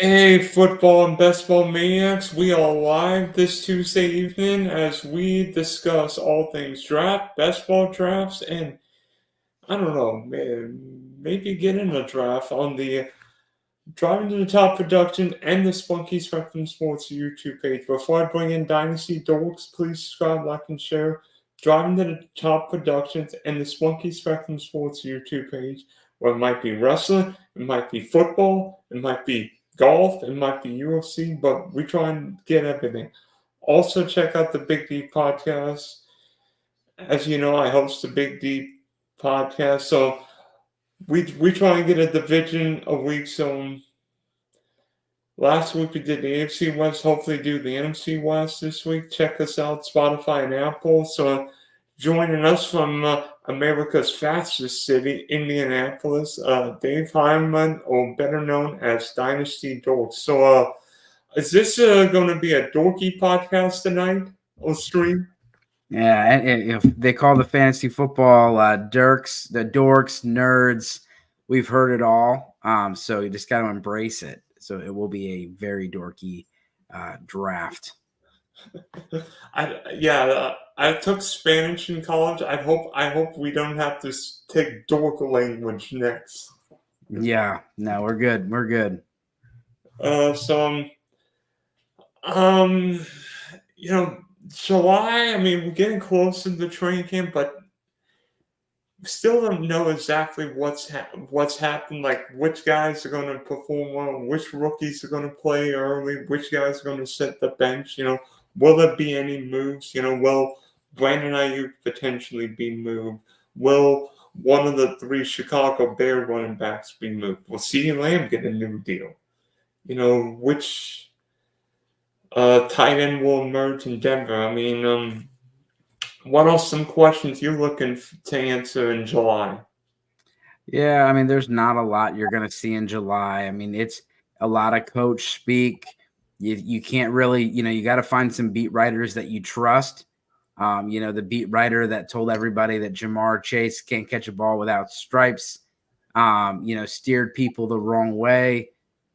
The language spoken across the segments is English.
Hey, football and baseball maniacs, we are live this Tuesday evening as we discuss all things draft, baseball drafts, and I don't know, maybe get in a draft on the Driving to the Top production and the Spunky Spectrum Sports YouTube page. Before I bring in Dynasty Dorks, please subscribe, like, and share Driving to the Top Productions and the Spunky Spectrum Sports YouTube page, where it might be wrestling, it might be football, it might be golf, it might be UFC, but we try and get everything. Also, check out the Big D podcast. As you know, I host the Big D podcast, so we try and get a division a week. So last week we did the AFC West. Hopefully, do the NFC West this week. Check us out, Spotify and Apple. So, joining us from America's fastest city, Indianapolis, Dave Heilman, or better known as Dynasty Dork. So, is this going to be a dorky podcast tonight or stream? Yeah, and if they call the fantasy football Dirks, the dorks, nerds, we've heard it all. So you just got to embrace it. So it will be a very dorky draft. I took Spanish in college. I hope we don't have to take dork language next. Yeah, no, we're good. We're good. You know, July. I mean, we're getting close to the training camp, but we still don't know exactly what's happened. Like which guys are going to perform well, which rookies are going to play early, which guys are going to set the bench. Will there be any moves? Will Brandon Ayuk potentially be moved? Will one of the three Chicago Bear running backs be moved? Will CeeDee Lamb get a new deal? Which tight end will emerge in Denver? I mean, what are some questions you're looking to answer in July? Yeah, I mean, there's not a lot you're going to see in July. I mean, it's a lot of coach speak. You can't really, you got to find some beat writers that you trust. The beat writer that told everybody that Jamar Chase can't catch a ball without stripes, steered people the wrong way.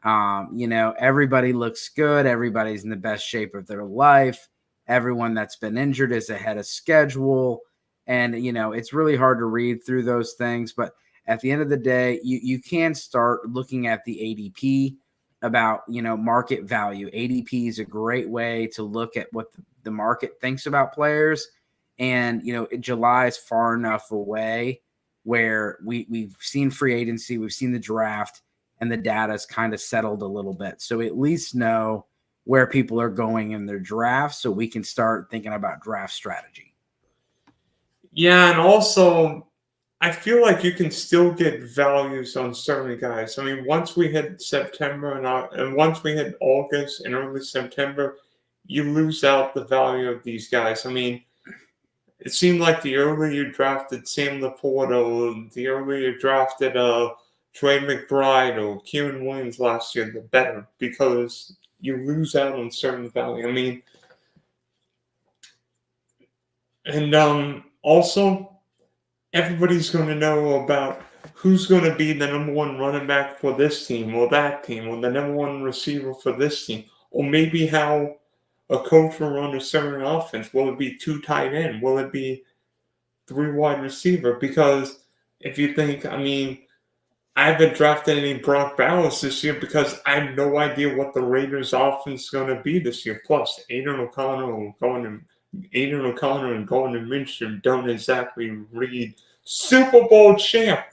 Everybody looks good. Everybody's in the best shape of their life. Everyone that's been injured is ahead of schedule. And, it's really hard to read through those things. But at the end of the day, you can start looking at the ADP about, market value. ADP is a great way to look at what the market thinks about players. And, July is far enough away where we've seen free agency, we've seen the draft, and the data's kind of settled a little bit. So at least know where people are going in their drafts so we can start thinking about draft strategy. Yeah, and also I feel like you can still get values on certain guys. I mean, once we hit September and once we hit August and early September, you lose out the value of these guys. I mean, it seemed like the earlier you drafted Sam Laporta, the earlier you drafted Trey McBride or Kieran Williams last year, the better, because you lose out on certain value. I mean, and also everybody's going to know about who's going to be the number one running back for this team or that team, or the number one receiver for this team, or maybe how a coach will run a certain offense. Will it be two tight end? Will it be three wide receiver? Because if you think, I mean, I haven't drafted any Brock Bowers this year because I have no idea what the Raiders' offense is going to be this year. Plus, Aiden O'Connell and Gardner Minshew don't exactly read Super Bowl champ.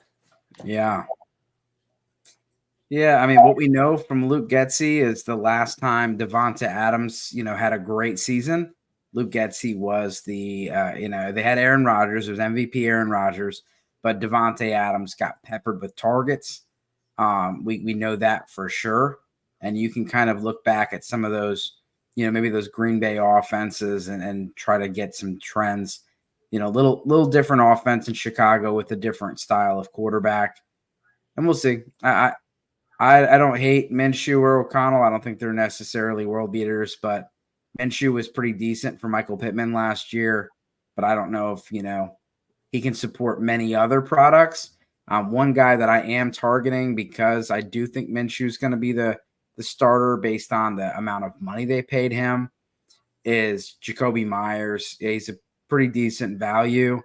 Yeah. Yeah, I mean, what we know from Luke Getsy is the last time Devonta Adams, had a great season. Luke Getsy was they had Aaron Rodgers, it was MVP Aaron Rodgers, but Devonta Adams got peppered with targets. We know that for sure. And you can kind of look back at some of those, maybe those Green Bay offenses and try to get some trends. Little different offense in Chicago with a different style of quarterback. And we'll see. I don't hate Minshew or O'Connell. I don't think they're necessarily world beaters, but Minshew was pretty decent for Michael Pittman last year. But I don't know if, he can support many other products. One guy that I am targeting because I do think Minshew is going to be the the starter based on the amount of money they paid him is Jacoby Myers. He's a pretty decent value.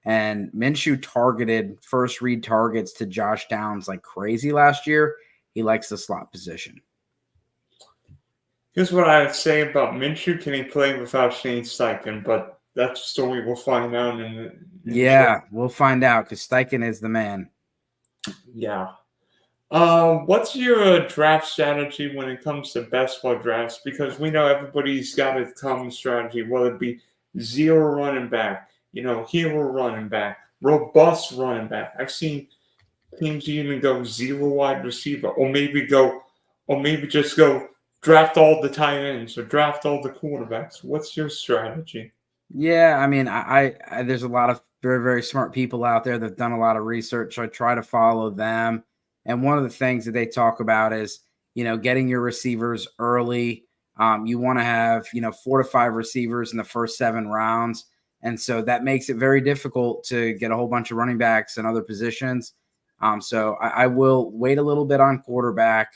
And Minshew targeted first read targets to Josh Downs like crazy last year. He likes the slot position. Here's what I would say about Minshew. Can he play without Shane Steichen? But that's a story we'll find out Yeah, we'll find out because Steichen is the man. Yeah. What's your draft strategy when it comes to best ball drafts? Because we know everybody's got a common strategy, whether it be zero running back, hero running back, robust running back. I've seen teams even go zero wide receiver, or maybe just go draft all the tight ends or draft all the quarterbacks. What's your strategy? Yeah, I mean, I there's a lot of very, very smart people out there that've done a lot of research. So I try to follow them. And one of the things that they talk about is, getting your receivers early. You want to have, 4 to 5 receivers in the first 7 rounds. And so that makes it very difficult to get a whole bunch of running backs and other positions. So I will wait a little bit on quarterback.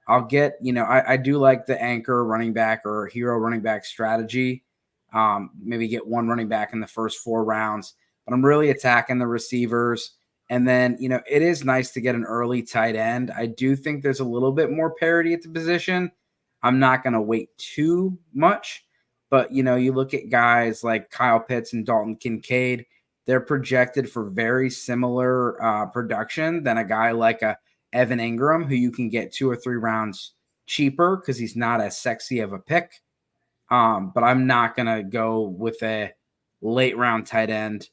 I'll get, I do like the anchor running back or hero running back strategy. Maybe get one running back in the first 4 rounds, but I'm really attacking the receivers. And then, it is nice to get an early tight end. I do think there's a little bit more parity at the position. I'm not going to wait too much, but, you look at guys like Kyle Pitts and Dalton Kincaid, they're projected for very similar production than a guy like a Evan Ingram, who you can get 2 or 3 rounds cheaper because he's not as sexy of a pick. But I'm not going to go with a late round tight end.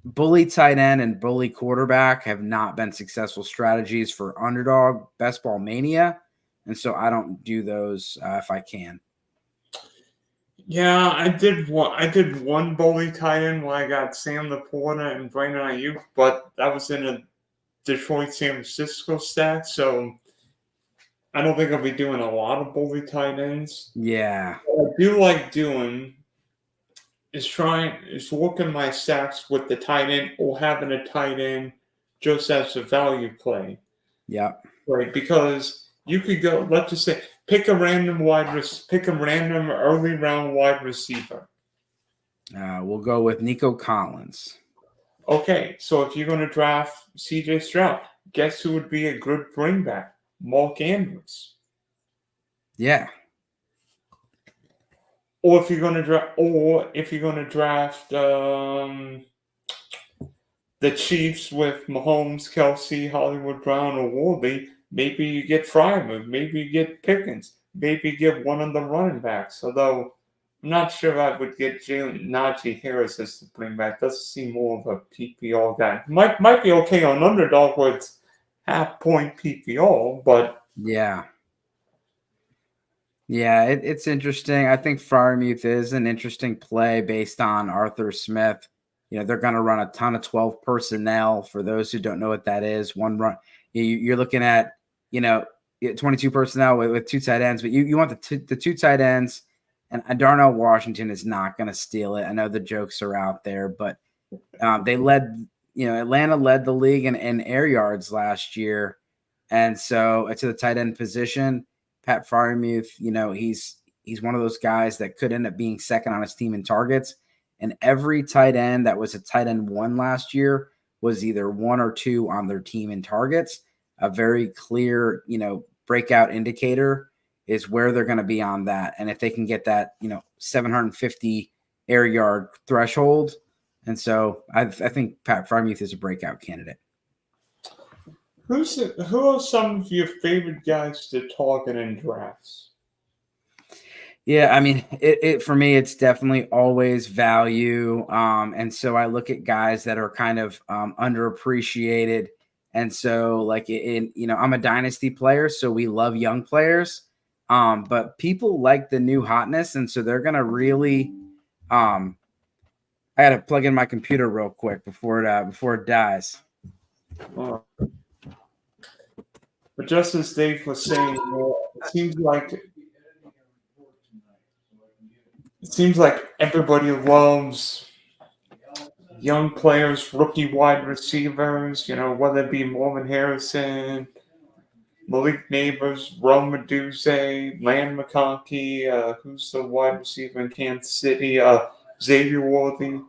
Bully tight end and bully quarterback have not been successful strategies for underdog best ball mania. And so I don't do those if I can. Yeah, I did one bully tight end where I got Sam Laporta and Brandon Ayuk, but that was in a Detroit San Francisco stack, so I don't think I'll be doing a lot of bully tight ends. Yeah. What I do like doing is working my stacks with the tight end or having a tight end just as a value play. Yeah. Right, because you could go, let's just say, pick a random early round wide receiver. We'll go with Nico Collins. Okay, so if you're going to draft CJ Stroud, guess who would be a good bring back? Mark Andrews. Yeah. Or if you're going to draft the Chiefs with Mahomes, Kelsey, Hollywood Brown, or Worley, maybe you get Fryman, maybe you get Pickens, maybe you get one of the running backs. Although I'm not sure I would get Najee Harris as the bring back. Doesn't seem more of a PPR guy. Might be okay on underdog where it's half-point PPR, but yeah. Yeah, it's interesting. I think Freiermuth is an interesting play based on Arthur Smith. They're going to run a ton of 12 personnel. For those who don't know what that is, one run. You're looking at 22 personnel with 2 tight ends, but you want the 2 tight ends, and Darnell Washington is not going to steal it. I know the jokes are out there, but they led. Atlanta led the league in air yards last year, and so to the tight end position. Pat Freiermuth, he's one of those guys that could end up being second on his team in targets. And every tight end that was a tight end 1 last year was either 1 or 2 on their team in targets. A very clear, breakout indicator is where they're going to be on that. And if they can get that, 750 air yard threshold. And so I think Pat Freiermuth is a breakout candidate. Who are some of your favorite guys to target in drafts? Yeah, I mean, it for me, it's definitely always value. And so I look at guys that are kind of underappreciated. And so, like, I'm a dynasty player, so we love young players. But people like the new hotness, and so they're gonna really. I got to plug in my computer real quick before it dies. But just as Dave was saying, it seems like everybody loves young players, rookie wide receivers, whether it be Marvin Harrison, Malik Neighbors, Rome Meduze, Land McConkey, who's the wide receiver in Kansas City, Xavier Worthy,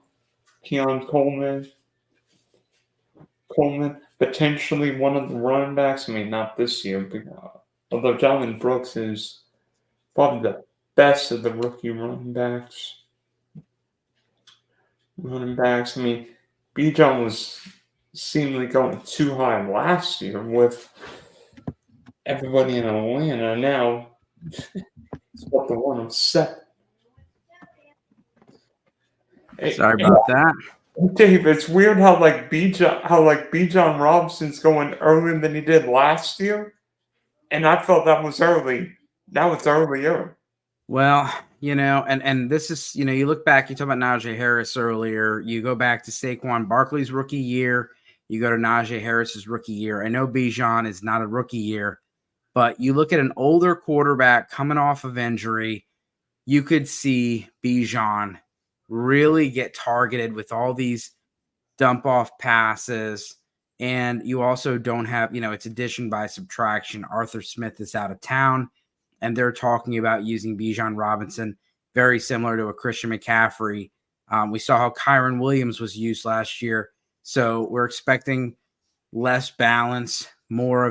Keon Coleman, potentially one of the running backs. I mean, not this year, but, although Jonathan Brooks is probably the best of the rookie running backs. I mean, Bijan was seemingly going too high last year with everybody in Atlanta. Now it's about the 107. Sorry about that. Dave, it's weird how Bijan Robinson's going earlier than he did last year, and I felt that was early. Now it's earlier. Well, and this is, you look back, you talk about Najee Harris earlier. You go back to Saquon Barkley's rookie year. You go to Najee Harris's rookie year. I know Bijan is not a rookie year, but you look at an older quarterback coming off of injury, you could see Bijan really get targeted with all these dump off passes. And you also don't have, it's addition by subtraction. Arthur Smith is out of town, and they're talking about using Bijan Robinson, very similar to a Christian McCaffrey. We saw how Kyron Williams was used last year. So we're expecting less balance, more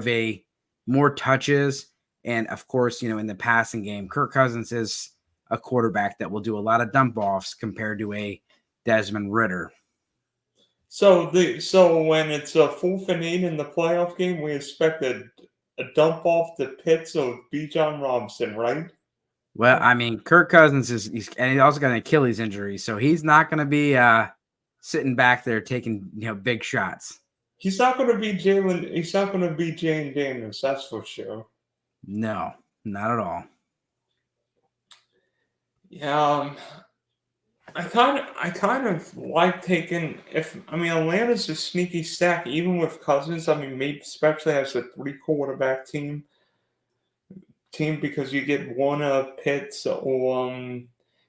touches. And of course, in the passing game, Kirk Cousins is a quarterback that will do a lot of dump offs compared to a Desmond Ridder. So when it's a 4th and 8 in the playoff game, we expect a dump off the pits of Bijan Robinson, right? Well, I mean, Kirk Cousins and he's also got an Achilles injury, so he's not going to be sitting back there taking big shots. He's not going to be Jalen. He's not going to be Jane Daniels. That's for sure. No, not at all. Yeah, I kind of like taking. Atlanta's a sneaky stack, even with Cousins. I mean, maybe especially as a 3 quarterback team because you get one Pitts or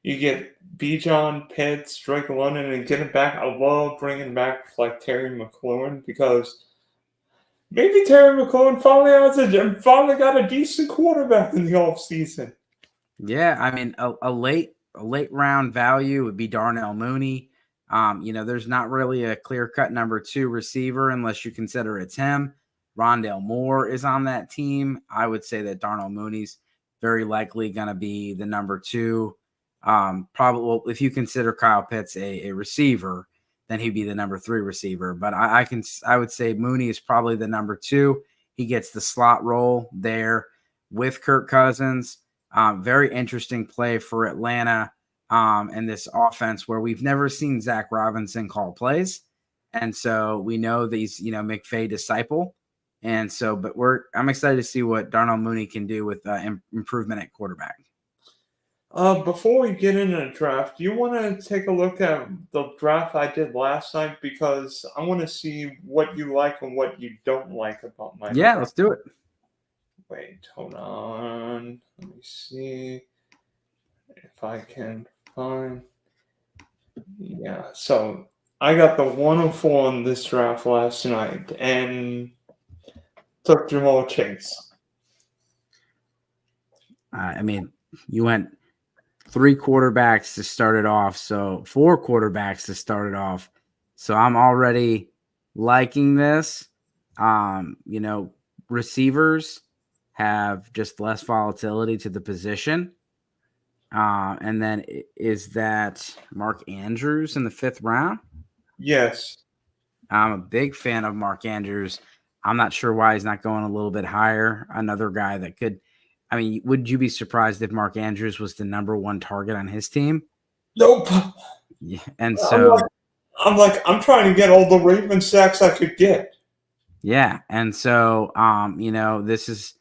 you get Bijan, Pitts, Drake London, and get it back. I love bringing back like Terry McLaurin because maybe Terry McLaurin finally got a decent quarterback in the offseason. Yeah, I mean, a late round value would be Darnell Mooney. There's not really a clear-cut number 2 receiver unless you consider it's him. Rondale Moore is on that team. I would say that Darnell Mooney's very likely going to be the number 2. Probably, if you consider Kyle Pitts a receiver, then he'd be the number 3 receiver. But I would say Mooney is probably the number 2. He gets the slot role there with Kirk Cousins. Very interesting play for Atlanta and this offense where we've never seen Zach Robinson call plays. And so we know that he's, McVay disciple. And so, but I'm excited to see what Darnell Mooney can do with improvement at quarterback. Before we get into the draft, do you want to take a look at the draft I did last night? Because I want to see what you like and what you don't like about my draft. Let's do it. Wait, hold on. Let me see if I can find. Yeah, so I got the 104 on this draft last night and took Jamal Chase. I mean, you went 3 quarterbacks to start it off, so 4 quarterbacks to start it off. So I'm already liking this. Receivers have just less volatility to the position. And then is that Mark Andrews in the 5th round? Yes. I'm a big fan of Mark Andrews. I'm not sure why he's not going a little bit higher. Another guy that could, would you be surprised if Mark Andrews was the number 1 target on his team? Nope. Yeah, and so I'm trying to get all the Raven sacks I could get. Yeah, and so this is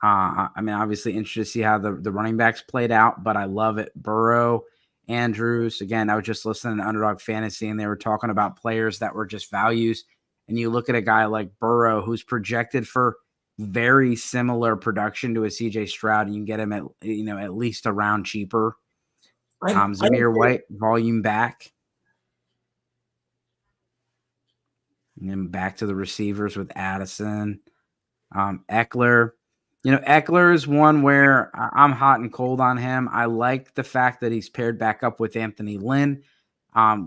obviously interested to see how the running backs played out, but I love it. Burrow, Andrews. Again, I was just listening to Underdog Fantasy, and they were talking about players that were just values. And you look at a guy like Burrow, who's projected for very similar production to a CJ Stroud, and you can get him at least a round cheaper. Zamir White, volume back. And then back to the receivers with Addison. Eckler. Eckler is one where I'm hot and cold on him. I like the fact that he's paired back up with Anthony Lynn.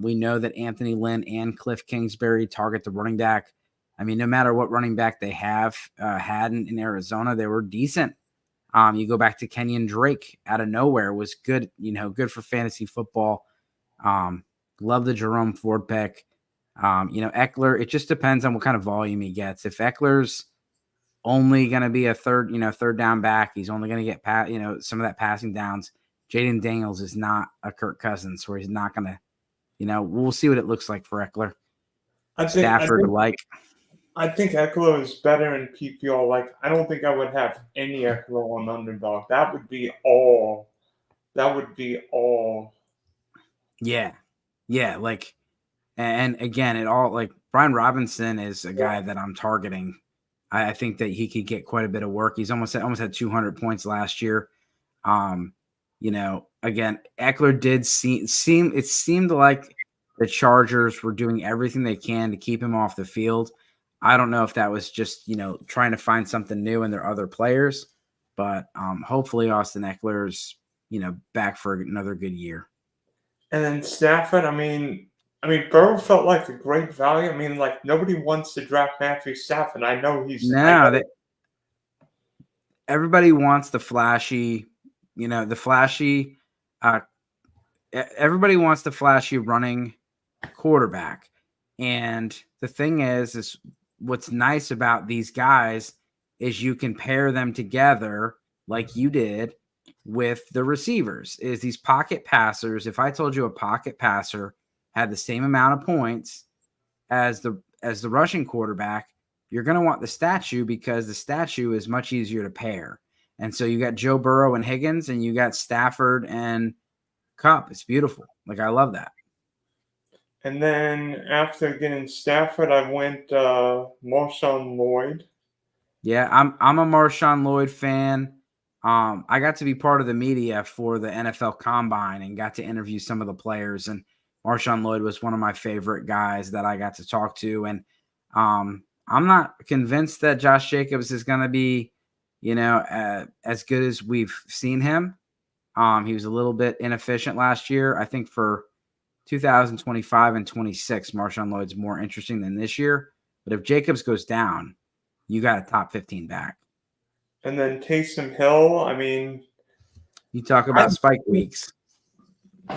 We know that Anthony Lynn and Cliff Kingsbury target the running back. I mean, no matter what running back they have had in Arizona, they were decent. You go back to Kenyon Drake out of nowhere, was good, good for fantasy football. Love the Jerome Ford pick. Eckler, it just depends on what kind of volume he gets. If Eckler's only going to be a third down back, he's only going to get some of that passing downs. Jaden Daniels is not a Kirk Cousins, where he's not going to, we'll see what it looks like for Eckler. Stafford alike. I think Eckler is better in PPR. Like, I don't think I would have any Eckler on underdog. That would be all. Yeah. Like, and again, it all, like, Brian Robinson is a guy that I'm targeting. I think that he could get quite a bit of work. He's almost had 200 points last year. Again, Eckler did seemed like the Chargers were doing everything they can to keep him off the field. I don't know if that was just, trying to find something new in their other players, but hopefully Austin Eckler's, back for another good year. And then Stafford, I mean, Burrow felt like a great value. I mean, like, nobody wants to draft Matthew Stafford. I know he's everybody wants the flashy, everybody wants the flashy running quarterback. And the thing is what's nice about these guys is you can pair them together like you did with the receivers. Is these pocket passers. If I told you a pocket passer had the same amount of points as the rushing quarterback, you're going to want the statue, because the statue is much easier to pair. And so you got Joe Burrow and Higgins, and you got Stafford and Kupp. It's beautiful. Like, I love that. And then after getting Stafford, I went Marshawn Lloyd. Yeah, I'm a Marshawn Lloyd fan. I got to be part of the media for the NFL Combine and got to interview some of the players. And Marshawn Lloyd was one of my favorite guys that I got to talk to. And I'm not convinced that Josh Jacobs is going to be, as good as we've seen him. He was a little bit inefficient last year. I think for 2025 and 26, Marshawn Lloyd's more interesting than this year. But if Jacobs goes down, you got a top 15 back. And then Taysom Hill, I mean, you talk about spike weeks.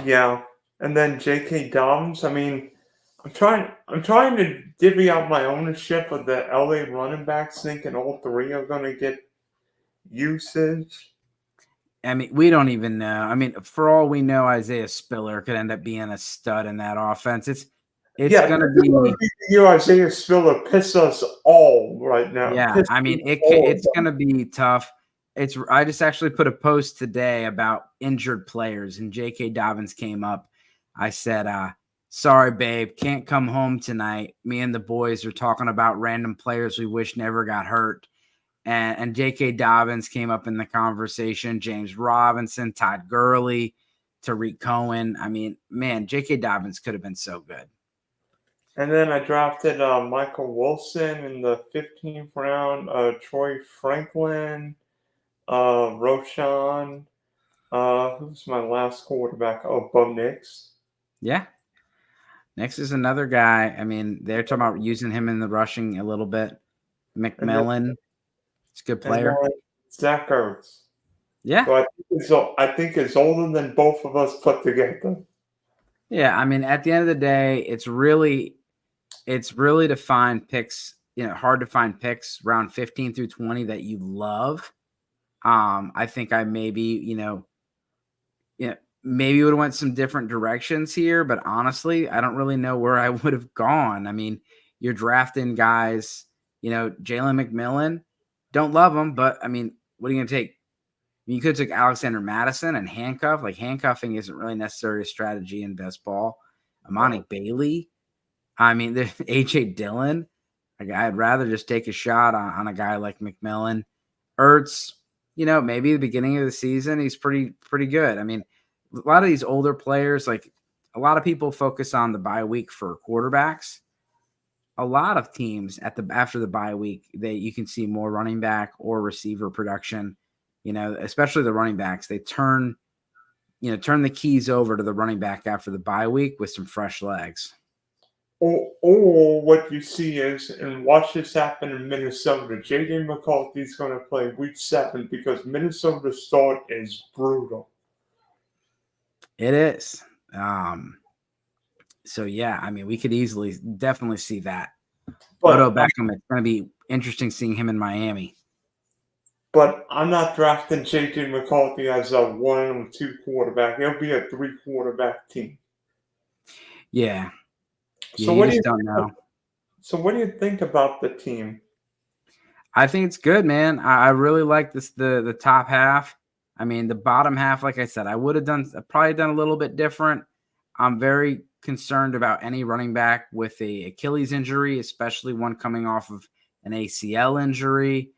Yeah. And then J.K. Dobbins, I mean, I'm trying to divvy out my ownership of the LA running backs, thinking all three are going to get usage. I mean, we don't even know. I mean, for all we know, Isaiah Spiller could end up being a stud in that offense. It's going to be Isaiah Spiller piss us all right now. Yeah, I mean, it's going to be tough. I just actually put a post today about injured players, and J.K. Dobbins came up. I said, sorry, babe, can't come home tonight. Me and the boys are talking about random players we wish never got hurt. And J.K. Dobbins came up in the conversation. James Robinson, Todd Gurley, Tariq Cohen. I mean, man, J.K. Dobbins could have been so good. And then I drafted Michael Wilson in the 15th round, Troy Franklin, Roshan. Who's my last quarterback? Oh, Bo Nix. Yeah. Nix is another guy. I mean, they're talking about using him in the rushing a little bit. McMillan. He's a good player. Zach Ertz. Yeah. So I think it's older than both of us put together. Yeah, I mean, at the end of the day, it's really to find picks, hard to find picks round 15 through 20 that you love. I think I maybe, maybe would have went some different directions here, but honestly, I don't really know where I would have gone. I mean, you're drafting guys, Jalen McMillan, don't love him, but I mean, what are you going to take? You could take Alexander Madison and handcuff. Like, handcuffing isn't really necessarily a strategy in best ball. Amani Bailey. I mean, there's A.J. Dillon. Like, I'd rather just take a shot on a guy like McMillan. Ertz, maybe the beginning of the season, he's pretty good. I mean, a lot of these older players, like, a lot of people focus on the bye week for quarterbacks. a lot of teams after the bye week, you can see more running back or receiver production. Especially the running backs, they turn the keys over to the running back after the bye week with some fresh legs. Or what you see is, and watch this happen in Minnesota, J.J. McCarthy's going to play week 7 because Minnesota's start is brutal. It is. So, yeah, I mean, we could definitely see that. Odo Beckham, it's going to be interesting seeing him in Miami. But I'm not drafting J.J. McCarthy as a 1 or 2 quarterback. He'll be a 3 quarterback team. Yeah. So you just don't know. So what do you think about the team? I think it's good, man. I really like the top half. I mean, the bottom half, like I said, I would have probably done a little bit different. I'm very concerned about any running back with a Achilles injury, especially one coming off of an ACL injury.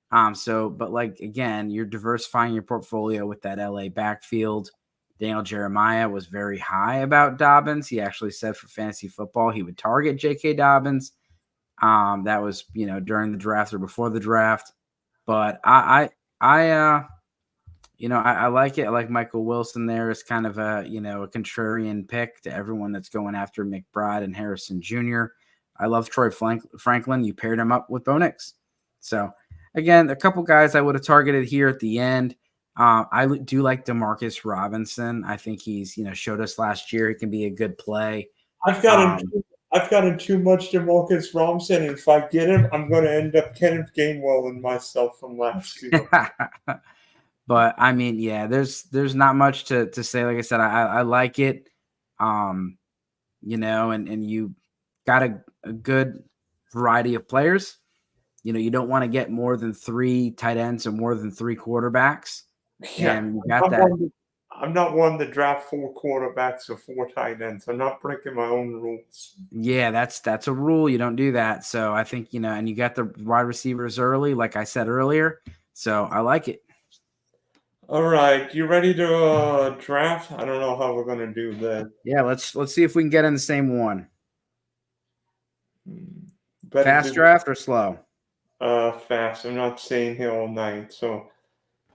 But like, again, you're diversifying your portfolio with that LA backfield. Daniel Jeremiah was very high about Dobbins. He actually said for fantasy football he would target J.K. Dobbins. That was, during the draft or before the draft. But I like it. I like Michael Wilson there as kind of a contrarian pick to everyone that's going after McBride and Harrison Jr. I love Troy Franklin. You paired him up with Bo Nix. So, again, a couple guys I would have targeted here at the end. I do like Demarcus Robinson. I think he's, showed us last year he can be a good play. I've gotten too much Demarcus Robinson, and if I get him, I'm going to end up Kenneth Gainwell and myself from last year. But I mean, yeah, there's not much to say. Like I said, I like it. And you got a good variety of players. You don't want to get more than 3 tight ends or more than 3 quarterbacks. Yeah, and you got that. I'm not one to draft 4 quarterbacks or 4 tight ends. I'm not breaking my own rules. Yeah, that's a rule. You don't do that. So I think, and you got the wide receivers early, like I said earlier. So I like it. All right, you ready to draft? I don't know how we're going to do that. Yeah, let's see if we can get in the same one. Better fast draft or slow? Fast. I'm not staying here all night. So,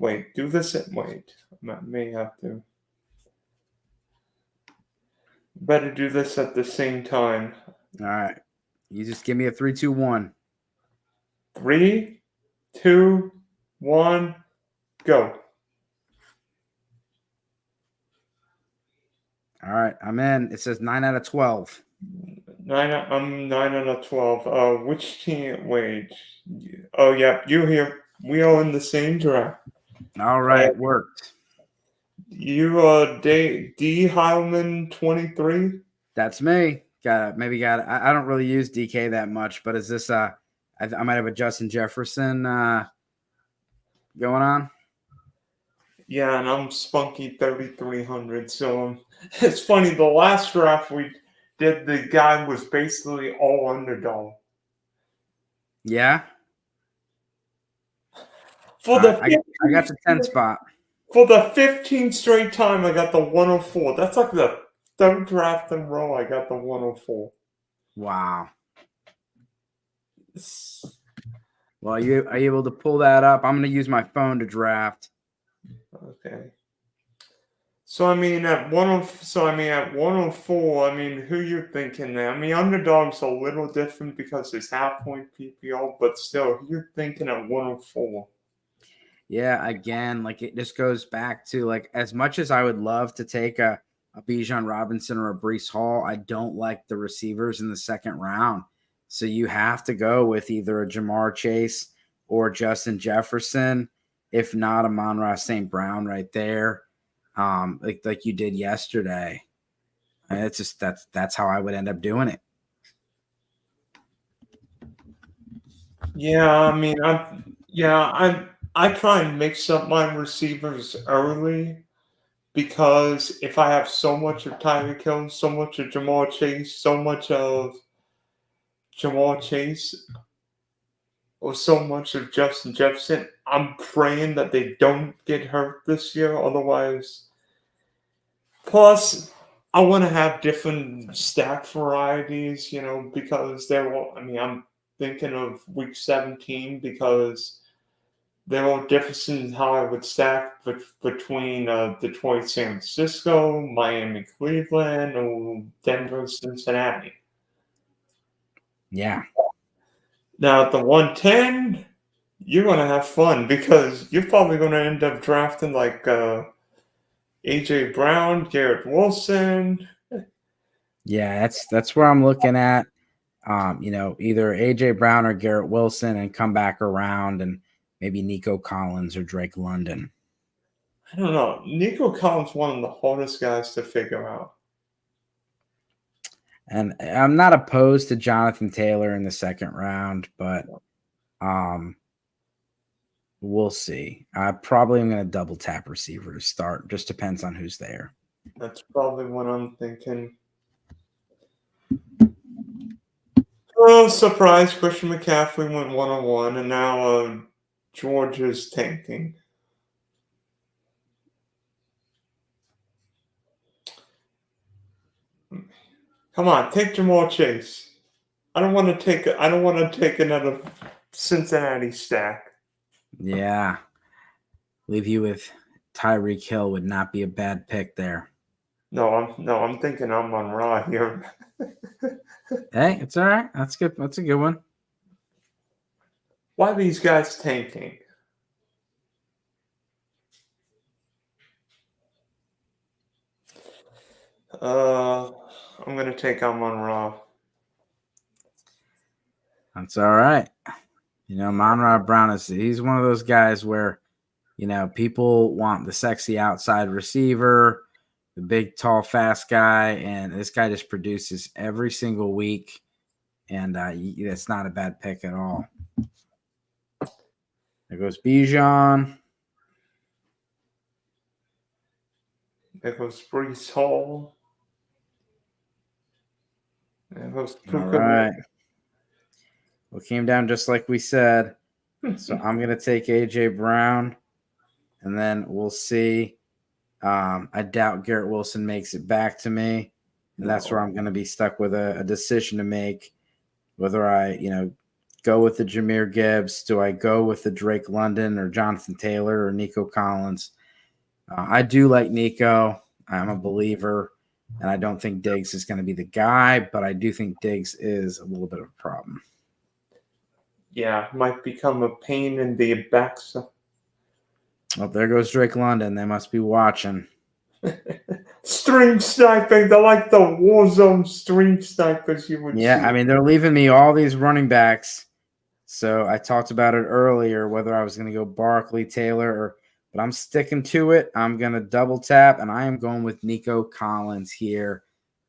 wait, do this at wait. I may have to. Better do this at the same time. All right. You just give me a 3, 2, 1. 3, 2, 1, go. All right, I'm in. It says 9 out of 12. I'm 9 out of 12. Which team? Wait. Oh, yeah, you here. We are in the same draft. All right, worked. You D Heilman 23. That's me. Got it. I don't really use DK that much, but is this I might have a Justin Jefferson going on. Yeah, and I'm spunky 3,300. So it's funny. The last draft we did, the guy was basically all underdog. Yeah. I got the 10 spot. For the 15th straight time, I got the 104. That's like the 3rd draft in a row I got the 104. Wow. Well, are you able to pull that up? I'm going to use my phone to draft. Okay. So I mean at 104, I mean who you thinking there? I mean underdog's a little different because it's half-point PPR, but still you're thinking at 104. Yeah, again, like it just goes back to like as much as I would love to take a Bijan Robinson or a Breece Hall, I don't like the receivers in the 2nd round. So you have to go with either a Jamar Chase or Justin Jefferson, if not Amon-Ra St. Brown right there, like you did yesterday. And it's just that's how I would end up doing it. Yeah, I mean I try and mix up my receivers early because if I have so much of Tyreek Hill, so much of Jamar Chase, so much of Jamar Chase, or so much of Justin Jefferson, I'm praying that they don't get hurt this year. Otherwise, plus I want to have different stack varieties, because I'm thinking of week 17 because there are differences in how I would stack between Detroit, San Francisco, Miami, Cleveland, or Denver, Cincinnati. Yeah. Now, at the 110, you're going to have fun because you're probably going to end up drafting like A.J. Brown, Garrett Wilson. Yeah, that's where I'm looking at. Either AJ Brown or Garrett Wilson and come back around and maybe Nico Collins or Drake London. I don't know. Nico Collins, one of the hardest guys to figure out. And I'm not opposed to Jonathan Taylor in the second round, but we'll see. I probably am going to double tap receiver to start. Just depends on who's there. That's probably what I'm thinking. Oh, surprise. Christian McCaffrey went 1-1, and now George is tanking. Come on, take Jamar Chase. I don't want to take another Cincinnati stack. Yeah. Leave you with Tyreek Hill would not be a bad pick there. No, I'm thinking I'm on Raw here. Hey, it's all right. That's good. That's a good one. Why are these guys tanking? I'm gonna take Amon Ra. That's all right. Amon-Ra Brown he's one of those guys where, people want the sexy outside receiver, the big, tall, fast guy, and this guy just produces every single week, and it's not a bad pick at all. There goes Bijan. There goes Brees Hall. There goes Puka. All right. Well, it came down just like we said. So I'm going to take A.J. Brown, and then we'll see. I doubt Garrett Wilson makes it back to me. And that's where I'm going to be stuck with a decision to make, whether I, go with the Jahmyr Gibbs. Do I go with the Drake London or Jonathan Taylor or Nico Collins? I do like Nico. I'm a believer, and I don't think Diggs is going to be the guy, but I do think Diggs is a little bit of a problem. Yeah, might become a pain in the backside. Oh, there goes Drake London. They must be watching. Stream sniping. They're like the Warzone stream snipers you would see. Yeah, I mean, they're leaving me all these running backs. So I talked about it earlier, whether I was going to go Barkley, Taylor, but I'm sticking to it. I'm going to double tap, and I am going with Nico Collins here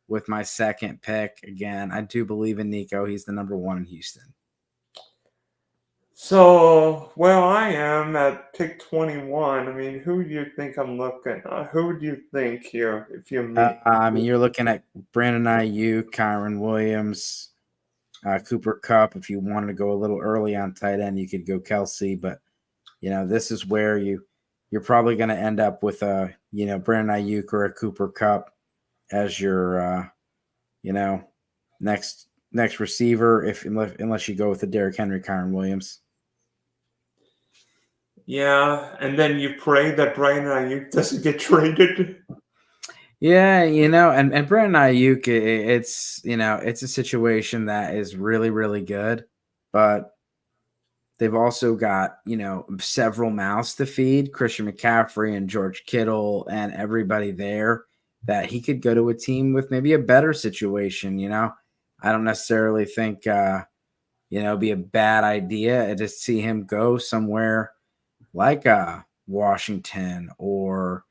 with my second pick. Again, I do believe in Nico. He's the number one in Houston. So, where I am at pick 21, I mean, who do you think I'm looking at? Who do you think here, if you're me? You're looking at Brandon Ayuk, Kyron Williams, Cooper Kupp. If you wanted to go a little early on tight end, you could go Kelsey. But, this is where you're probably going to end up with a, Brandon Ayuk or a Cooper Kupp as your, next receiver, unless you go with the Derrick Henry, Kyron Williams. Yeah, and then you pray that Brandon Ayuk doesn't get traded. Yeah, and Brandon Ayuk, it's a situation that is really, really good, but they've also got, several mouths to feed, Christian McCaffrey and George Kittle and everybody there, that he could go to a team with maybe a better situation. I don't necessarily think, be a bad idea to see him go somewhere like Washington or,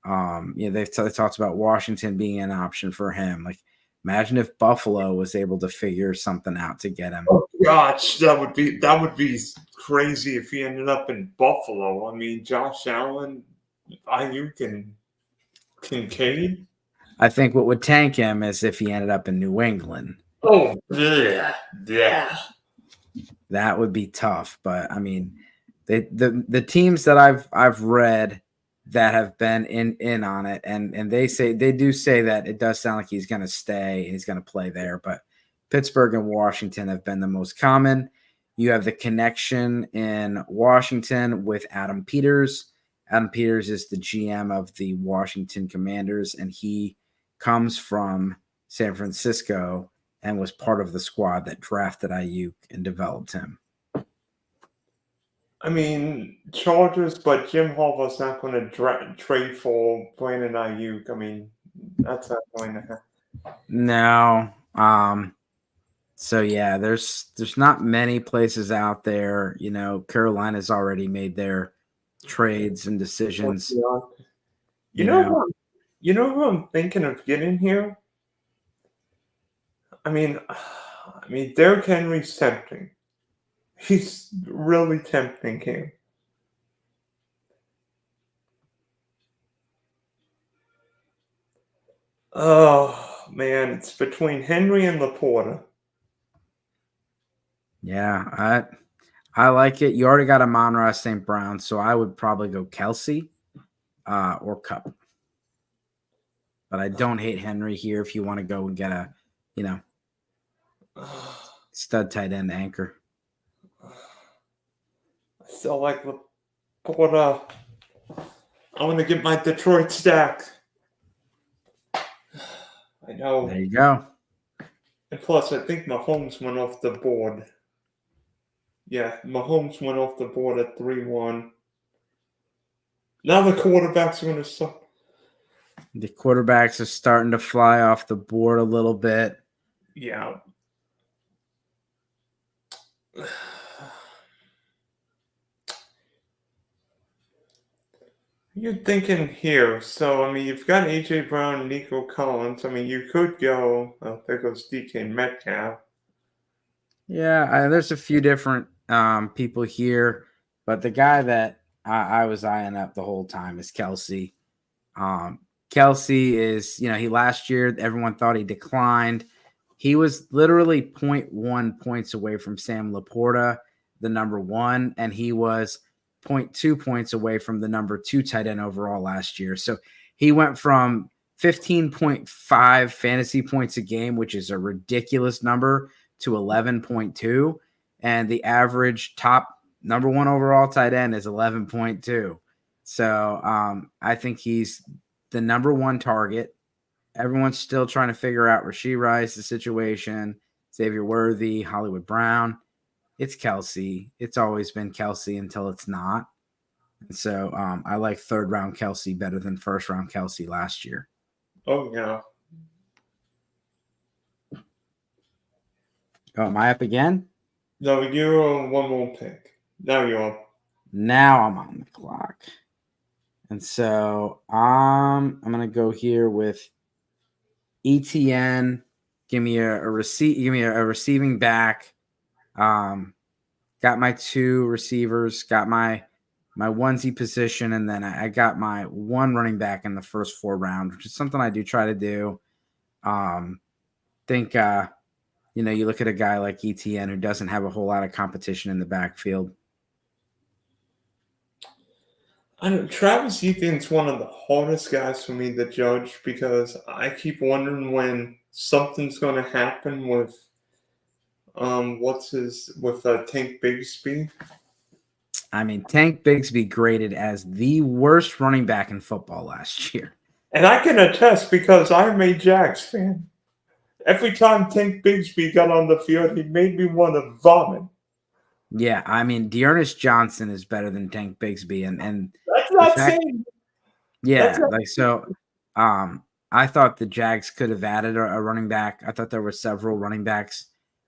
they talked about Washington being an option for him. Like, imagine if Buffalo was able to figure something out to get him. Oh gosh, that would be crazy if he ended up in Buffalo. I mean, Josh Allen, Ayuk, and Kincaid. I think what would tank him is if he ended up in New England. Oh yeah. That would be tough. But I mean, the teams that I've read that have been in on it, and they do say that it does sound like he's going to stay and he's going to play there, but Pittsburgh and Washington have been the most common. You have the connection in Washington with Adam Peters. Adam Peters is the GM of the Washington Commanders, and he comes from San Francisco and was part of the squad that drafted Ayuk and developed him. I mean, Chargers, but Jim Harbaugh's not going to trade for Brandon Ayuk. I mean, that's not going to happen. No. So yeah, there's not many places out there. You know, Carolina's already made their trades and decisions. You know who I'm thinking of getting here? I mean, Derrick Henry's tempting. He's really tempting here. Oh man, it's between Henry and Laporta. Yeah, I like it. You already got Amon-Ra St. Brown, so I would probably go Kelsey or Cup. But I don't hate Henry here if you want to go and get a, stud tight end anchor. I still like Laporta. I want to get my Detroit stack. I know. There you go. And plus, I think Mahomes went off the board. Yeah, Mahomes went off the board at 3-1. Now the quarterbacks are going to suck. The quarterbacks are starting to fly off the board a little bit. Yeah. You're thinking here. So, I mean, you've got A.J. Brown, Nico Collins. I mean, you could go, there goes DK Metcalf. Yeah, there's a few different people here, but the guy that I was eyeing up the whole time is Kelsey. Kelsey is, he last year, everyone thought he declined. He was literally 0.1 points away from Sam Laporta, the number one, and he was 0.2 points away from the number 2 tight end overall last year. So he went from 15.5 fantasy points a game, which is a ridiculous number, to 11.2. And the average top number 1 overall tight end is 11.2. So I think he's the number 1 target. Everyone's still trying to figure out Rashee Rice, the situation, Xavier Worthy, Hollywood Brown. It's Kelsey. It's always been Kelsey until it's not. And so I like 3rd round Kelsey better than 1st round Kelsey last year. Oh, yeah. Oh, am I up again? No, you're on one more pick. Now you're up. Now I'm on the clock. And so I'm going to go here with ETN. Give me a receiving back. Got my 2 receivers, got my onesie position, and then I got my 1 running back in the first 4 rounds, which is something I do try to do. Think you look at a guy like ETN who doesn't have a whole lot of competition in the backfield. I know Travis Etienne's one of the hardest guys for me to judge because I keep wondering when something's going to happen with Tank Bigsby. I mean, Tank Bigsby graded as the worst running back in football last year. And I can attest because I'm a Jags fan. Every time Tank Bigsby got on the field, he made me want to vomit. Yeah, I mean, Dearness Johnson is better than Tank Bigsby, and that's not saying. Yeah, I thought the Jags could have added a running back. I thought there were several running backs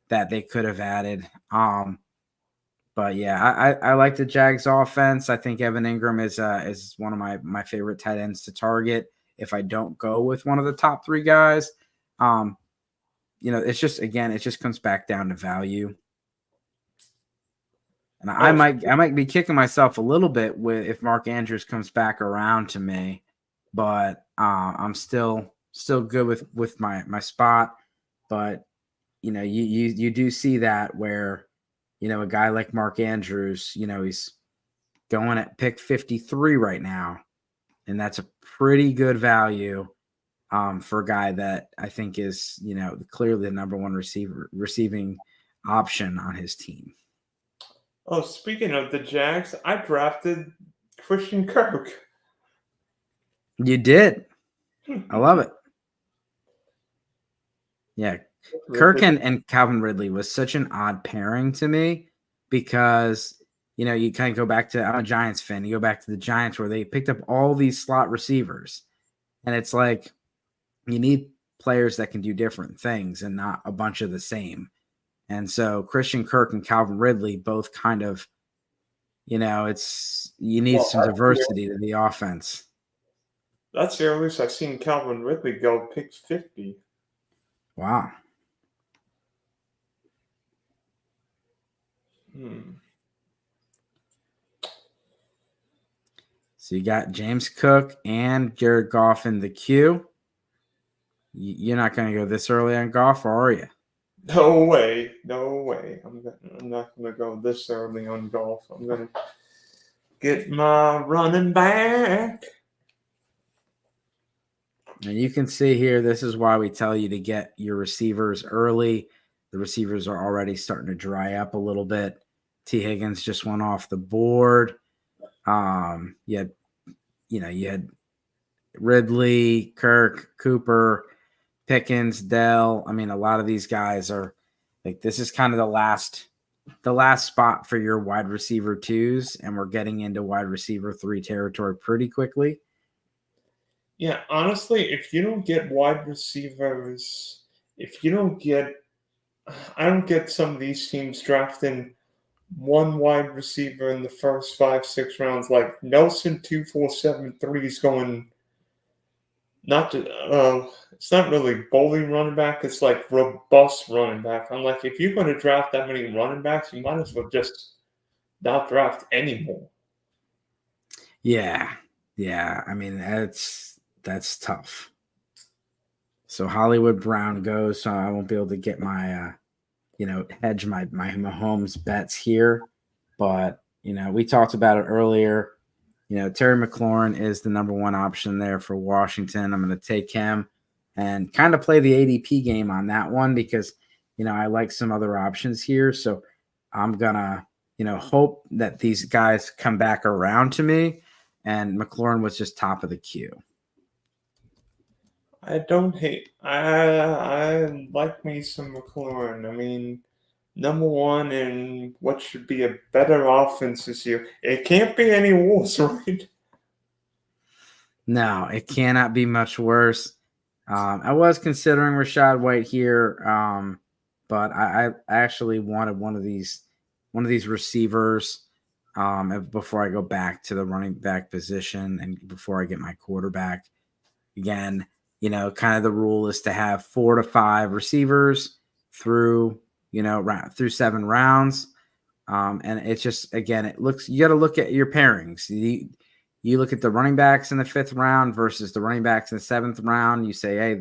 that they could have added. But yeah, I like the Jags offense. I think Evan Ingram is one of my favorite tight ends to target if I don't go with one of the top 3 guys. It's just comes back down to value. And I might be kicking myself a little bit if Mark Andrews comes back around to me, but I'm still good with my spot. But you do see that where a guy like Mark Andrews, he's going at pick 53 right now. and that's a pretty good value for a guy that I think is, clearly the number one receiving option on his team. Oh, speaking of the Jags, I drafted Christian Kirk. You did. I love it. Yeah. Kirk and Calvin Ridley was such an odd pairing to me because, you kind of go back to, I'm a Giants fan. You go back to the Giants where they picked up all these slot receivers. And it's like, you need players that can do different things and not a bunch of the same. And so Christian Kirk and Calvin Ridley both kind of, you need some diversity to the offense. That's the earliest I've seen Calvin Ridley go pick 50. Wow. So you got James Cook and Jared Goff in the queue. You're not going to go this early on Goff, or are you? No way. I'm not going to go this early on Goff. I'm going to get my running back. And you can see here, this is why we tell you to get your receivers early. The receivers are already starting to dry up a little bit. T. Higgins just went off the board. You had Ridley, Kirk, Cooper, Pickens, Dell. I mean, a lot of these guys are like, this is kind of the last spot for your wide receiver 2s, and we're getting into wide receiver 3 territory pretty quickly. Yeah, honestly, if you don't get wide receivers, I don't get some of these teams drafting one wide receiver in the first 5-6 rounds, like Nelson 2473 is going. It's not really bowling running back. It's like robust running back. I'm like, if you're going to draft that many running backs, you might as well just not draft anymore. Yeah. I mean, that's tough. So Hollywood Brown goes. So I won't be able to get my, hedge my Mahomes bets here. But we talked about it earlier. Terry McLaurin is the number one option there for Washington. I'm going to take him and kind of play the ADP game on that one because, I like some other options here. So I'm going to, hope that these guys come back around to me. And McLaurin was just top of the queue. I don't hate. I like me some McLaurin. I mean, number one in what should be a better offense this year. It can't be any worse, right? No, it cannot be much worse. I was considering Rachaad White here, but I actually wanted one of these receivers before I go back to the running back position and before I get my quarterback. Again, kind of the rule is to have 4 to 5 receivers through 7 rounds. And it's just, again, you got to look at your pairings. You look at the running backs in the 5th round versus the running backs in the 7th round. You say, hey,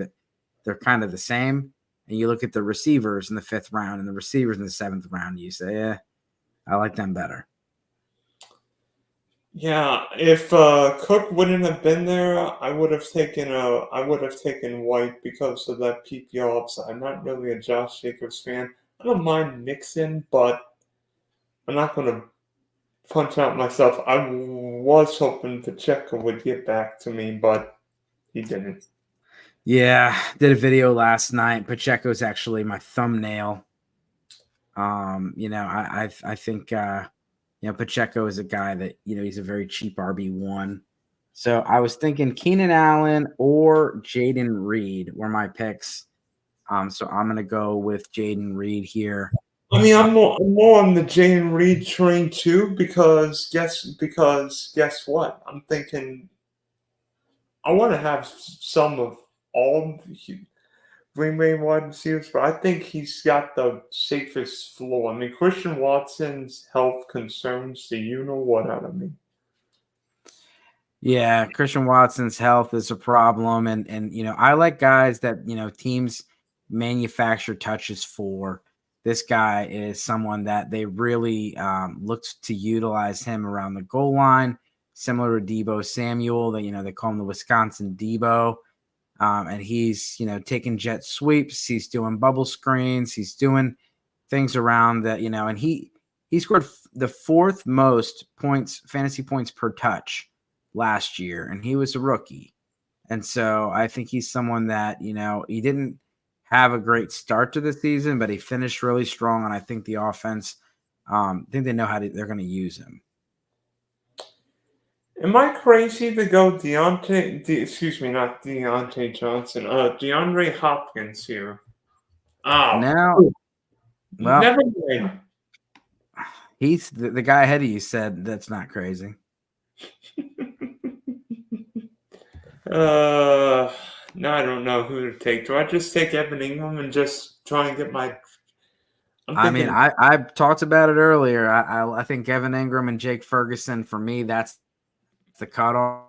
they're kind of the same. And you look at the receivers in the 5th round and the receivers in the 7th round. You say, yeah, I like them better. Yeah, if Cook wouldn't have been there, I would have taken White because of that PPR upside. I'm not really a Josh Jacobs fan. I don't mind Mixon, but I'm not going to punch out myself. I was hoping Pacheco would get back to me, but he didn't. Yeah, did a video last night. Pacheco's actually my thumbnail. I think Pacheco is a guy that he's a very cheap RB1. So I was thinking Keenan Allen or Jaden Reed were my picks. So I'm gonna go with Jaden Reed here. I mean, I'm more on the Jane Reed train too because guess what? I'm thinking I want to have some of all Green Bay wide receivers, but I think he's got the safest floor. I mean, Christian Watson's health concerns the what out of me. Yeah, Christian Watson's health is a problem, and I like guys that teams manufacture touches for. This guy is someone that they really looked to utilize him around the goal line. similar to Debo Samuel. That they call him the Wisconsin Debo, and he's taking jet sweeps. He's doing bubble screens. He's doing things around that and he scored the fourth most fantasy points per touch last year, and he was a rookie. And so I think he's someone that he didn't have a great start to the season, but he finished really strong, and I think the offense, I think they know they're going to use him. Am I crazy to go not Deontay Johnson, DeAndre Hopkins here? Now, well, never mind. He's the guy ahead of you said that's not crazy. No, I don't know who to take. Do I just take Evan Ingram and just try and get my? I talked about it earlier. I think Evan Ingram and Jake Ferguson, for me, that's the cutoff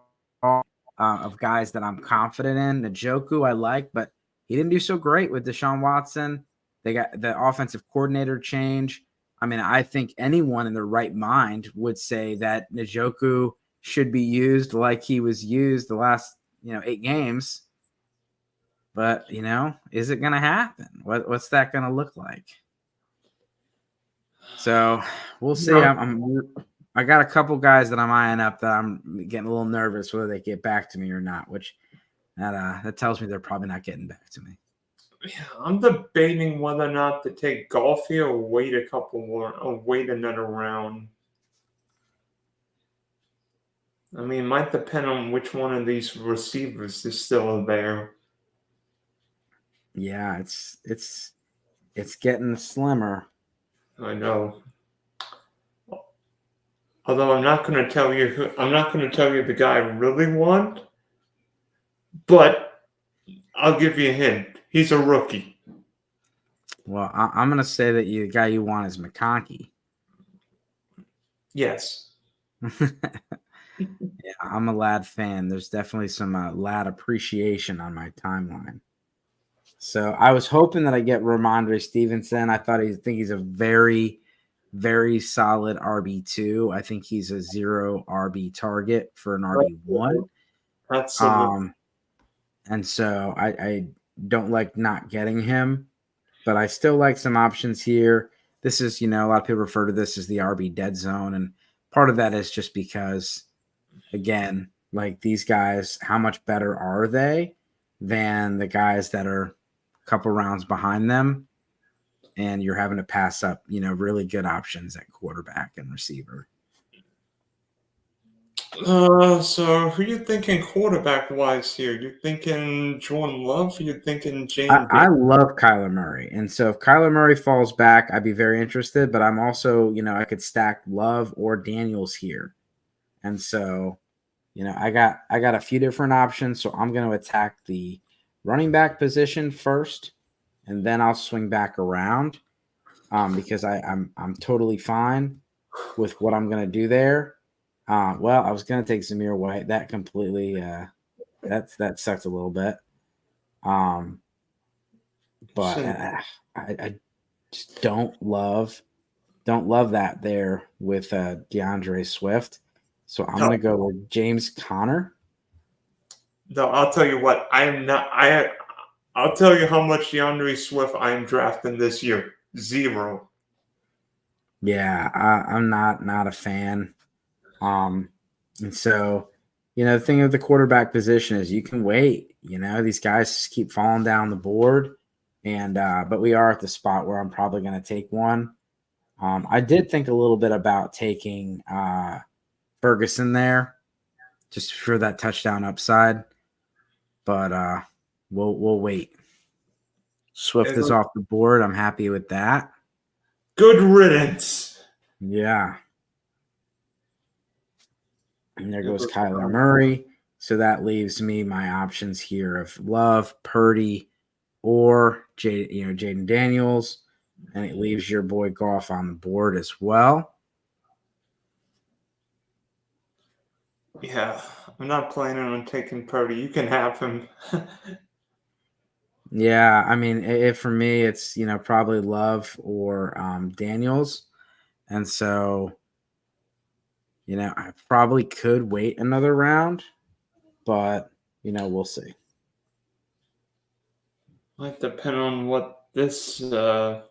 of guys that I'm confident in. Njoku I like, but he didn't do so great with Deshaun Watson. They got the offensive coordinator change. I mean, I think anyone in their right mind would say that Njoku should be used like he was used the last 8 games. But is it going to happen? What's that going to look like? So we'll see. I got a couple guys that I'm eyeing up that I'm getting a little nervous whether they get back to me or not, which that tells me they're probably not getting back to me. Yeah, I'm debating whether or not to take Golfy or wait a couple more, or wait another round. I mean, it might depend on which one of these receivers is still there. Yeah, it's getting slimmer. I know. Although I'm not going to tell you the guy I really want, but I'll give you a hint. He's a rookie. Well, I'm going to say that the guy you want is McConkey. Yes. Yeah, I'm a Lad fan. There's definitely some Lad appreciation on my timeline. So I was hoping that I get Ramondre Stevenson. I think he's a very, very solid RB2. I think he's a 0 RB target for an RB1. Absolutely. And so I don't like not getting him, but I still like some options here. This is, a lot of people refer to this as the RB dead zone. And part of that is just because, again, like these guys, how much better are they than the guys that are a couple rounds behind them? And you're having to pass up, really good options at quarterback and receiver. So who you thinking quarterback-wise here? You thinking Jordan Love or you thinking Jaden? I love Kyler Murray. And so if Kyler Murray falls back, I'd be very interested. But I'm also, I could stack Love or Daniels here. And so, I got a few different options. So I'm going to attack the running back position first, and then I'll swing back around because I'm totally fine with what I'm going to do there. Well, I was going to take Zamir White. That completely that sucked a little bit. But I just don't love that there with DeAndre Swift. So I'm gonna go with James Conner. No, I'll tell you what. I'll tell you how much DeAndre Swift I am drafting this year. 0. Yeah, I'm not a fan. And so, the thing of the quarterback position is you can wait. These guys just keep falling down the board, and but we are at the spot where I'm probably going to take one. I did think a little bit about taking Ferguson there, just for that touchdown upside, but we'll wait. Swift is off the board. I'm happy with that. Good riddance. Yeah. And there goes Kyler Murray. So that leaves me my options here of Love, Purdy, or Jaden Daniels, and it leaves your boy Goff on the board as well. Yeah, I'm not planning on taking Purdy. You can have him. Yeah, I mean, for me, it's probably Love or Daniels, and so I probably could wait another round, but we'll see. Might depend on what this guy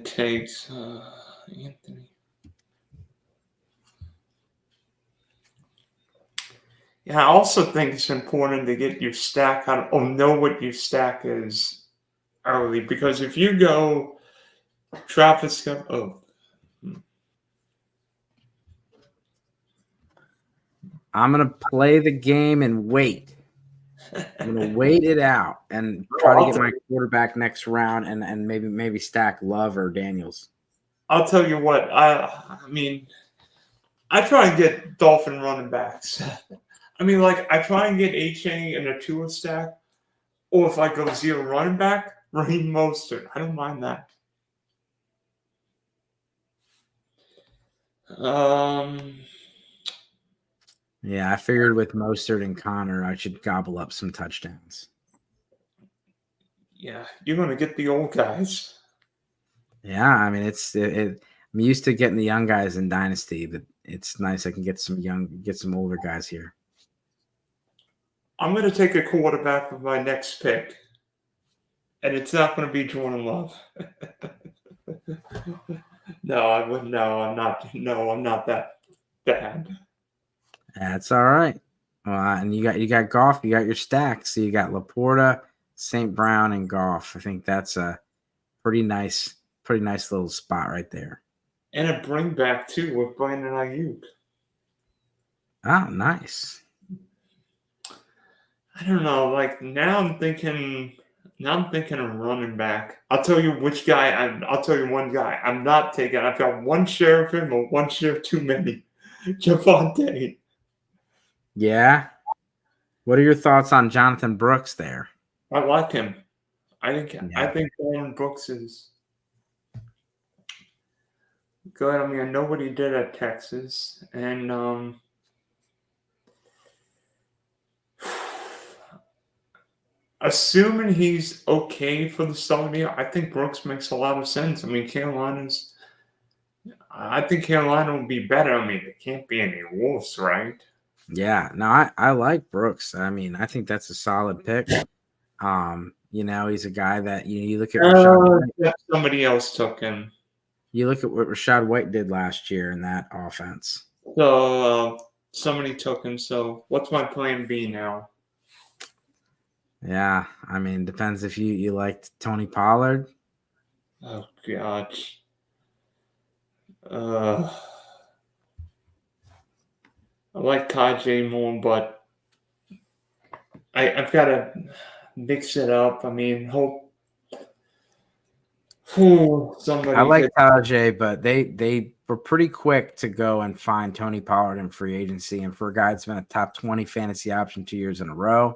takes. Anthony. Yeah, I also think it's important to get your stack on, or know what your stack is early, because if you go Travis, I'm gonna play the game and wait. I'm gonna wait it out and try to get my quarterback next round, and maybe stack Love or Daniels. I'll tell you what. I mean, I try and get Dolphin running backs. I mean, like I try and get HA in a 2 stack, or if I go 0 running back, Raheem Mostert. I don't mind that. Yeah, I figured with Mostert and Connor, I should gobble up some touchdowns. Yeah, you're gonna get the old guys. Yeah, I mean I'm used to getting the young guys in Dynasty, but it's nice I can get some older guys here. I'm gonna take a quarterback with my next pick, and it's not gonna be Jordan Love. No, I wouldn't. No, I'm not. No, I'm not that bad. That's all right. And you got Goff, you got your stack. So you got Laporta, St. Brown, and Goff. I think that's a pretty nice little spot right there. And a bring back too with Brandon Ayuk. Oh, nice. I don't know. Like now I'm thinking of running back. I'll tell you which guy. I'll tell you one guy I'm not taking. I've got one share of him or one share too many. Javonte. Yeah. What are your thoughts on Jonathan Brooks there? I like him. I think Aaron Brooks is good. I mean, I know what he did at Texas, and assuming he's okay for the start of the year, I think Brooks makes a lot of sense. I mean, I think Carolina will be better. I mean, it can't be any worse, right? Yeah, no, I like Brooks. I mean, I think that's a solid pick. He's a guy that you look at Rashad White. Somebody else took him. You look at what Rashad White did last year in that offense. So somebody took him. So what's my plan B now? Yeah, I mean, depends if you liked Tony Pollard. Oh God. I like Tajay more, but I've got to mix it up. I mean, hope somebody. I like Tajay, but they were pretty quick to go and find Tony Pollard in free agency, and for a guy that's been a top 20 fantasy option 2 years in a row, I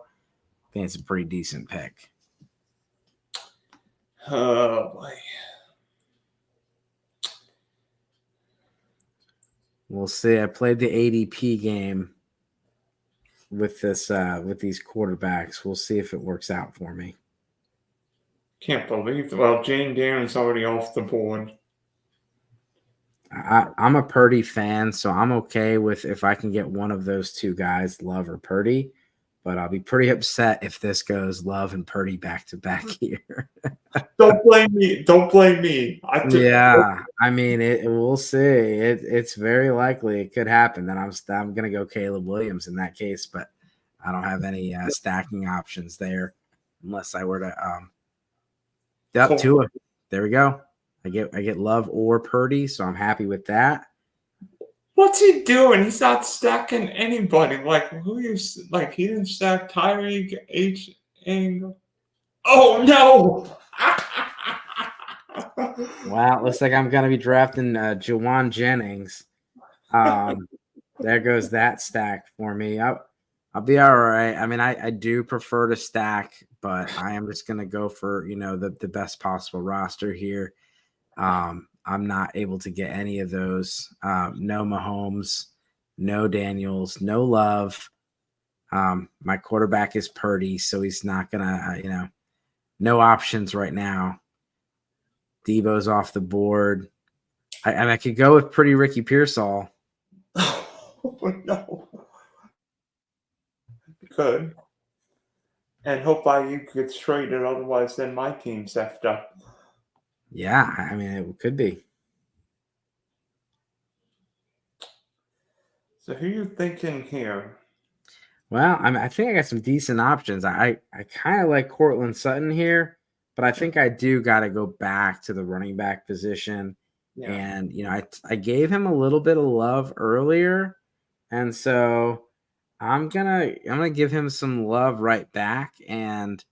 think it's a pretty decent pick. Oh boy. We'll see. I played the ADP game with these quarterbacks. We'll see if it works out for me. Can't believe. Well, Jane Darren's already off the board. I'm a Purdy fan, so I'm okay with if I can get one of those two guys, Love or Purdy. But I'll be pretty upset if this goes Love and Purdy back to back here. Don't blame me. Don't blame me. I mean, we'll see. It's very likely it could happen. Then I'm gonna go Caleb Williams in that case, but I don't have any stacking options there unless I were to up to it. There we go. I get Love or Purdy, so I'm happy with that. What's he doing? He's not stacking anybody. Like who you like? He didn't stack Tyreek H. Angle. Oh no! Wow, looks like I'm gonna be drafting Jawan Jennings. There goes that stack for me. I'll be all right. I mean, I do prefer to stack, but I am just gonna go for the best possible roster here. I'm not able to get any of those. No Mahomes, no Daniels, no Love. My quarterback is Purdy, so he's not gonna, no options right now. Debo's off the board. I could go with pretty Ricky Pearsall. no. Good. And hope IU gets traded, otherwise then my team's effed up. Yeah, I mean, it could be. So who you thinking here? Well, I think I got some decent options. I kind of like Cortland Sutton here, but I think I do got to go back to the running back position. Yeah. And I gave him a little bit of love earlier, and so I'm gonna give him some love right back. And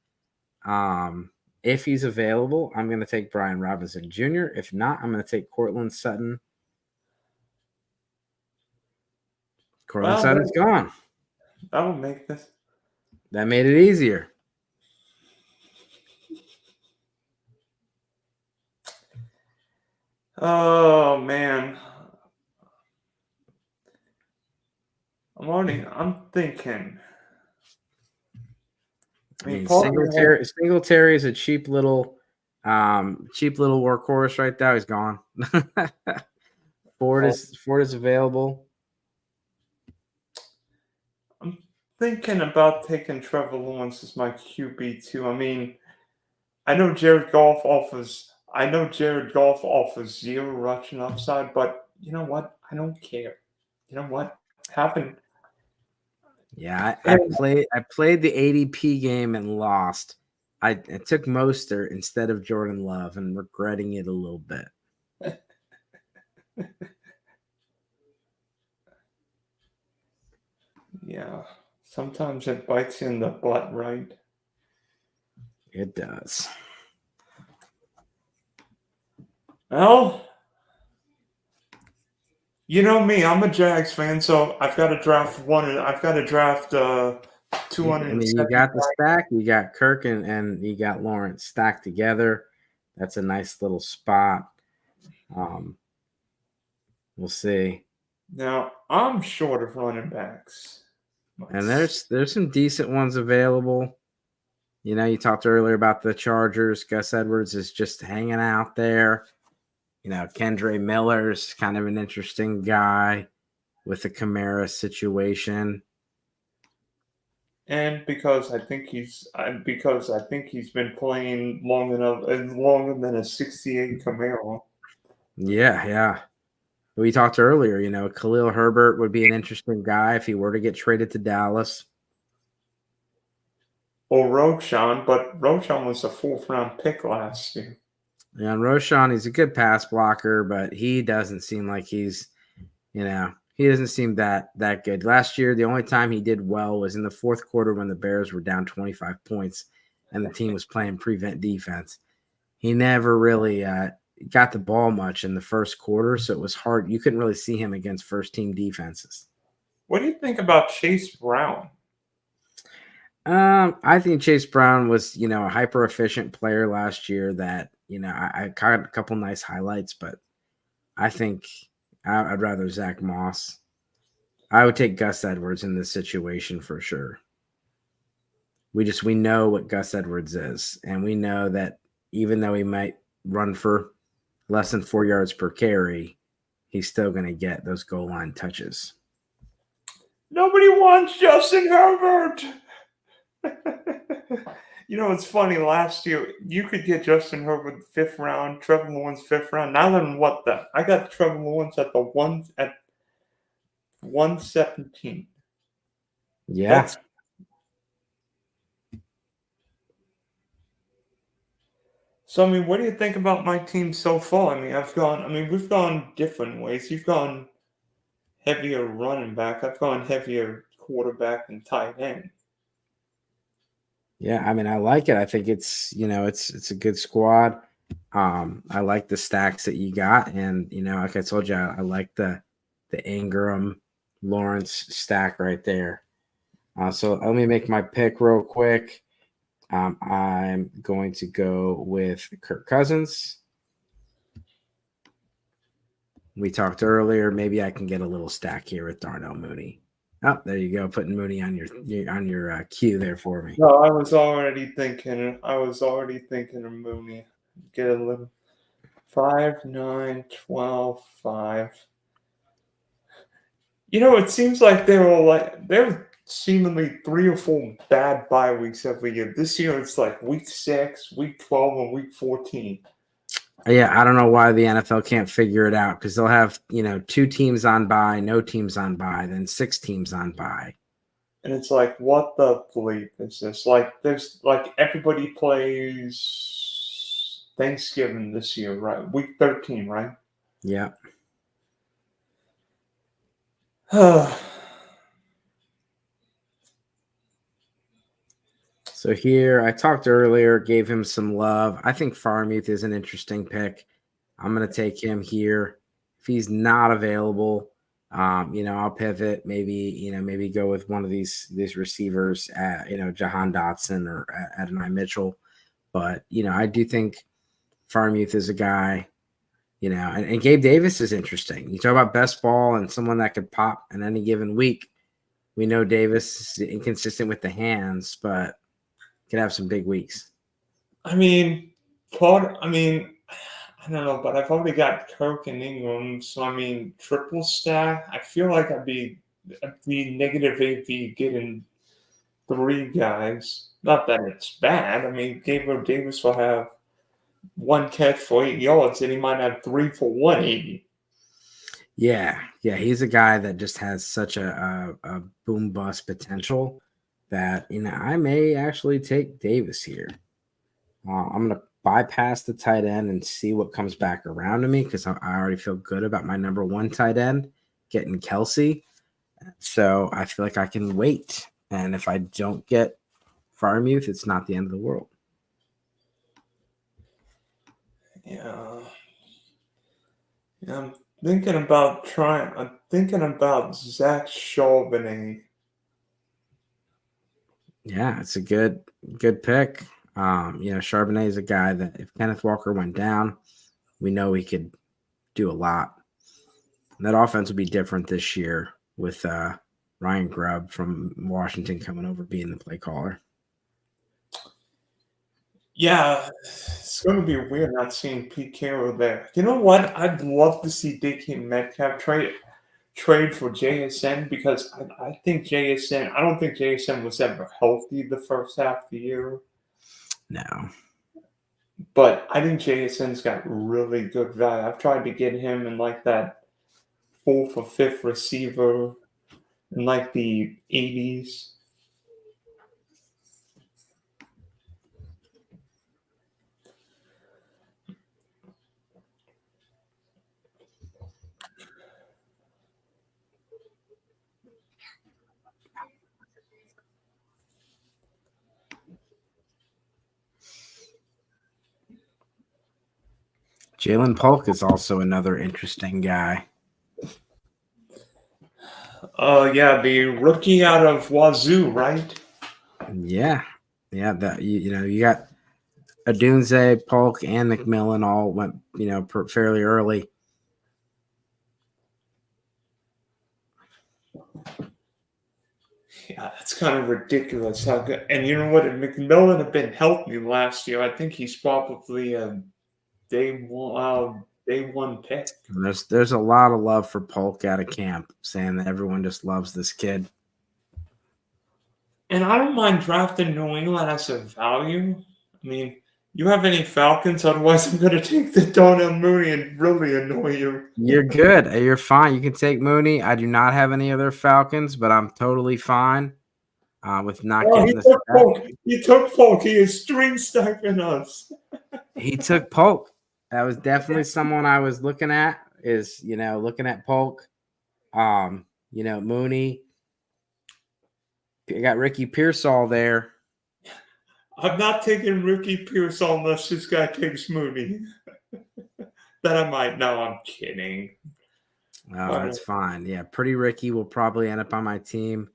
if he's available, I'm gonna take Brian Robinson Jr. If not, I'm gonna take Cortland Sutton. Cortland Well, Sutton's gone. that will make this. That made it easier. Oh man. I'm thinking. I mean, Singletary is a cheap little workhorse right there. He's gone. Ford is available. I'm thinking about taking Trevor Lawrence as my QB too. I mean, I know Jared Goff offers zero rushing upside, but you know what? I don't care. You know what happened? Yeah, I played the ADP game and lost. I took Mostert instead of Jordan Love and regretting it a little bit. Yeah, sometimes it bites you in the butt, right? It does. Well, you know me. I'm a Jags fan, so I've got to draft one. I've got to draft 270. I mean, you got the stack. You got Kirk and you got Lawrence stacked together. That's a nice little spot. We'll see. Now I'm short of running backs. And there's some decent ones available. You talked earlier about the Chargers. Gus Edwards is just hanging out there. Kendre Miller's kind of an interesting guy with the Kamara situation. And because I think he's been playing longer than a 68 Camaro. Yeah. We talked earlier, Khalil Herbert would be an interesting guy if he were to get traded to Dallas. Or Roshan, but Roshan was a 4th-round pick last year. Yeah, and Roshan, he's a good pass blocker, but he doesn't seem like he doesn't seem that good. Last year, the only time he did well was in the fourth quarter when the Bears were down 25 points and the team was playing prevent defense. He never really got the ball much in the first quarter, so it was hard. You couldn't really see him against first-team defenses. What do you think about Chase Brown? I think Chase Brown was, a hyper-efficient player last year that, I caught a couple nice highlights, but I think I'd rather Zach Moss. I would take Gus Edwards in this situation for sure. We know what Gus Edwards is, and we know that even though he might run for less than 4 yards per carry, he's still going to get those goal line touches. Nobody wants Justin Herbert. It's funny. Last year, you could get Justin Herbert 5th round, Trevor Lawrence 5th round. Now then, I got Trevor Lawrence at 117. Yeah. So, I mean, what do you think about my team so far? I mean, we've gone different ways. You've gone heavier running back. I've gone heavier quarterback and tight end. Yeah, I mean, I like it. I think it's a good squad. I like the stacks that you got, and like I told you, I like the Ingram Lawrence stack right there. So let me make my pick real quick. I'm going to go with Kirk Cousins. We talked earlier. Maybe I can get a little stack here with Darnell Mooney. Oh, there you go. Putting Mooney on your queue there for me. No, I was already thinking of Mooney. Get a little 5, 9, 12, 5. It seems like there seemingly 3 or 4 bad bye weeks every year. This year it's like week 6, week 12, and week 14. Yeah, I don't know why the NFL can't figure it out because they'll have 2 teams on bye, no teams on bye, then 6 teams on bye. And it's like, what the bleep is this? Like, there's like everybody plays Thanksgiving this year, right? Week 13, right? Yeah. So here, I talked earlier, gave him some love. I think Farmuth is an interesting pick. I'm going to take him here. If he's not available, I'll pivot. Maybe go with one of these receivers, Jahan Dotson or Adonai Mitchell. But I do think Farmuth is a guy. And Gabe Davis is interesting. You talk about best ball and someone that could pop in any given week. We know Davis is inconsistent with the hands, but can have some big weeks. I don't know, but I've already got Kirk and Ingram, so triple stack. I feel like I'd be negative AP getting 3 guys. Not that it's bad. Gabriel Davis will have 1 catch for 8 yards, and he might have 3 for 180. Yeah, he's a guy that just has such a boom bust potential that I may actually take Davis here. I'm gonna bypass the tight end and see what comes back around to me because I already feel good about my number 1 tight end getting Kelsey. So I feel like I can wait, and if I don't get Farmuth, it's not the end of the world. Yeah. I'm thinking about Zach Charbonnet. Yeah, it's a good pick. Charbonnet is a guy that if Kenneth Walker went down, we know he could do a lot. And that offense will be different this year with Ryan Grubb from Washington coming over being the play caller. Yeah, it's going to be weird not seeing Pete Carroll there. You know what? I'd love to see DK Metcalf trade for JSN because I think JSN. I don't think JSN was ever healthy the first half of the year. No. But I think JSN's got really good value. I've tried to get him in like that 4th or 5th receiver in like the 80s. Jalen Polk is also another interesting guy. Yeah, the rookie out of Wazoo, right? Yeah. That you got Adunze, Polk, and McMillan all went fairly early. Yeah, that's kind of ridiculous how good. And you know what? If McMillan had been healthy last year, I think he's probably a day one pick. There's a lot of love for Polk out of camp, saying that everyone just loves this kid. And I don't mind drafting New England as a value. You have any Falcons? Otherwise, I'm going to take the Darnell Mooney and really annoy you. You're good. You're fine. You can take Mooney. I do not have any other Falcons, but I'm totally fine with not getting this. He took Polk. He is string stacking us. He took Polk. That was definitely someone I was looking at. Looking at Polk. Mooney. I got Ricky Pearsall there. I'm not taking Ricky Pearsall unless this guy takes Mooney. That I might. No, I'm kidding. Oh, that's fine. Yeah, Pretty Ricky will probably end up on my team.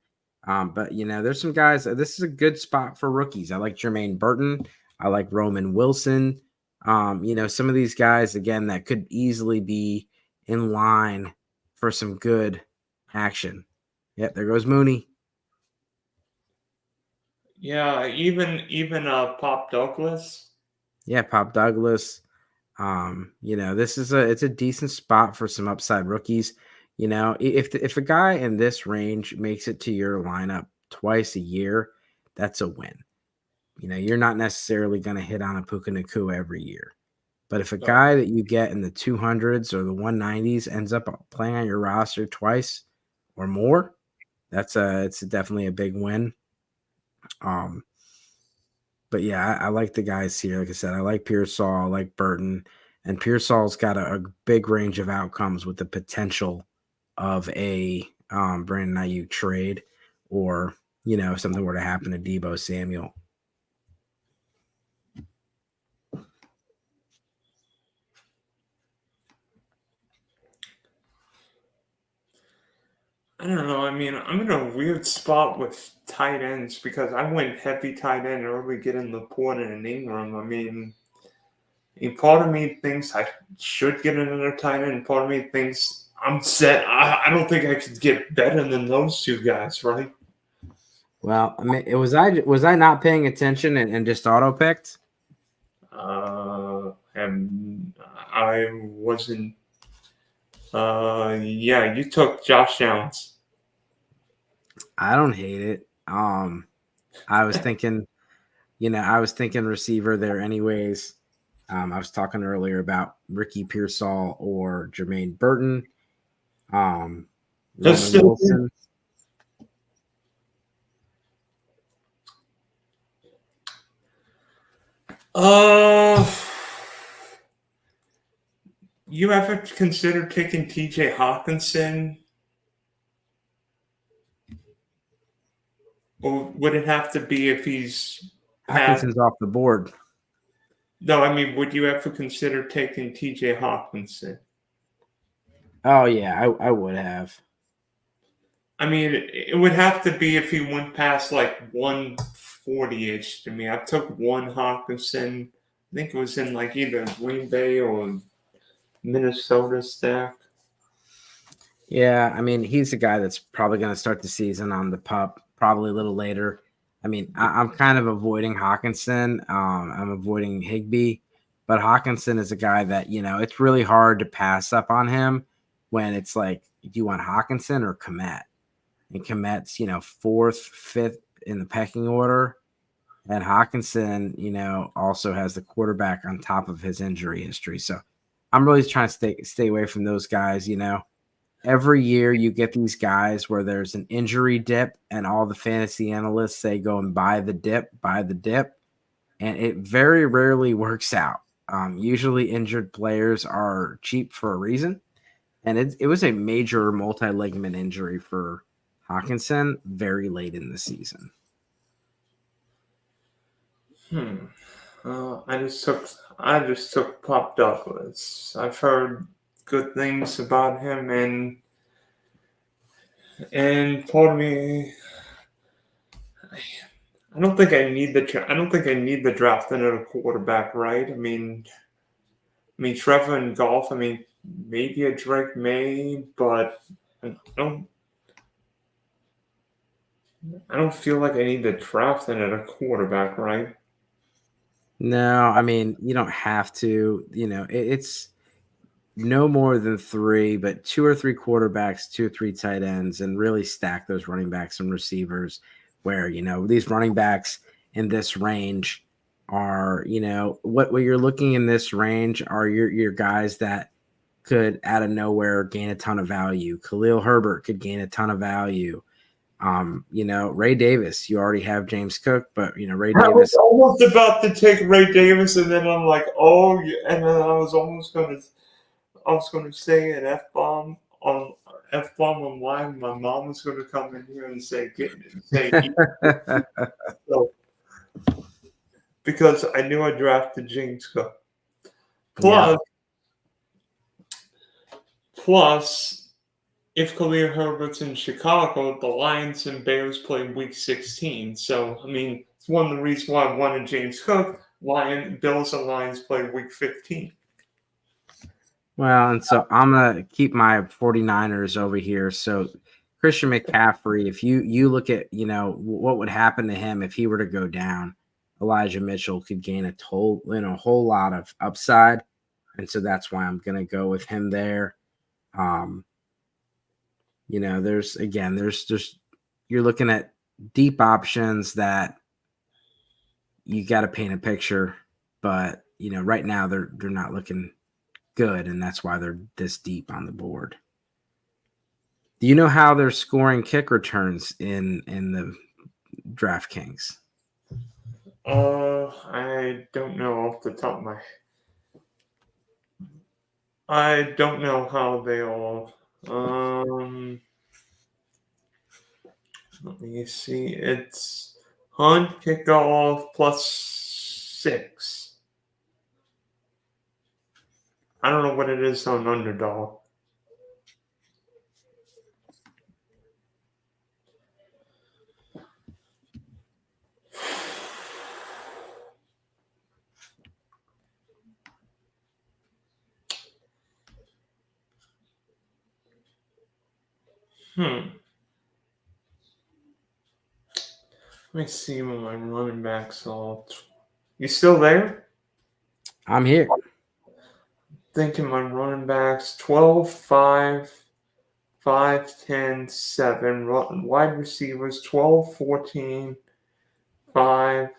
But there's some guys. This is a good spot for rookies. I like Jermaine Burton. I like Roman Wilson. Some of these guys again that could easily be in line for some good action. Yep, there goes Mooney. Yeah, even Pop Douglas. Yeah, Pop Douglas. It's a decent spot for some upside rookies. If a guy in this range makes it to your lineup twice a year, that's a win. You're not necessarily going to hit on a Puka Nakua every year. But if a No. guy that you get in the 200s or the 190s ends up playing on your roster twice or more, it's definitely a big win. But yeah, I like the guys here. Like I said, I like Pearsall, I like Burton, and Pearsall's got a big range of outcomes with the potential of a Brandon Ayuk trade, or if something were to happen to Deebo Samuel. I don't know. I mean, I'm in a weird spot with tight ends because I went heavy tight end early, getting Laporta and Ingram. I mean, part of me thinks I should get another tight end. Part of me thinks I'm set. I don't think I could get better than those two guys, right? Well, I mean, was I not paying attention and just auto picked? And I wasn't. Yeah, you took Josh Downs. I don't hate it. I was thinking, receiver there anyways. I was talking earlier about Ricky Pearsall or Jermaine Burton. Just Roman Wilson. You ever consider taking TJ Hawkinson? Or would it have to be if he's past? Hawkinson's off the board. No, I mean, would you ever consider taking TJ Hawkinson? Oh yeah, I would have. I mean, it would have to be if he went past like 140-ish to me. I took one Hawkinson. I think it was in like either Green Bay or Minnesota stack. Yeah, I mean, he's a guy that's probably going to start the season on the pup, probably a little later. I mean, I'm kind of avoiding Hawkinson. I'm avoiding Higbee, but Hawkinson is a guy that, it's really hard to pass up on him when it's like, do you want Hawkinson or Komet? And Komet's, fourth, fifth in the pecking order. And Hawkinson, also has the quarterback on top of his injury history. So I'm really trying to stay away from those guys, Every year you get these guys where there's an injury dip and all the fantasy analysts say go and buy the dip. And it very rarely works out. Usually injured players are cheap for a reason. And it was a major multi-ligament injury for Hawkinson very late in the season. I just took Pop Douglas. I've heard good things about him, and part of me, I don't think I need the draft another quarterback, right? I mean Trevor and Golf. I mean, maybe a Drake May, but I don't feel like I need to draft another quarterback, right? No, I mean, you don't have to. It's no more than three, but two or three quarterbacks, two or three tight ends, and really stack those running backs and receivers where, these running backs in this range are, what you're looking in this range are your guys that could out of nowhere gain a ton of value. Khalil Herbert could gain a ton of value. Ray Davis, you already have James Cook, but Ray I was Davis. almost about to take Ray Davis, and then I'm like, oh, yeah, and then I was going to say an F bomb online. My mom was going to come in here and say so, because I knew I drafted James Cook. Plus, if Khalil Herbert's in Chicago, the Lions and Bears play Week 16. So, I mean, it's one of the reasons why I wanted James Cook. Bills and Lions play Week 15. Well, and so I'm going to keep my 49ers over here. So Christian McCaffrey, if you look at, what would happen to him if he were to go down, Elijah Mitchell could gain a whole lot of upside. And so that's why I'm going to go with him there. there's you're looking at deep options that you got to paint a picture, but right now they're not looking good, and that's why they're this deep on the board. Do you know how they're scoring kick returns in the DraftKings? I don't know off the top of my. I don't know how they all. Let me see. It's Hunt kickoff +6. I don't know what it is on Underdog. Let me see what my running backs are. You still there? I'm here. Thinking my running backs 12, 5, 5, 10, 7. Wide receivers 12, 14, 5,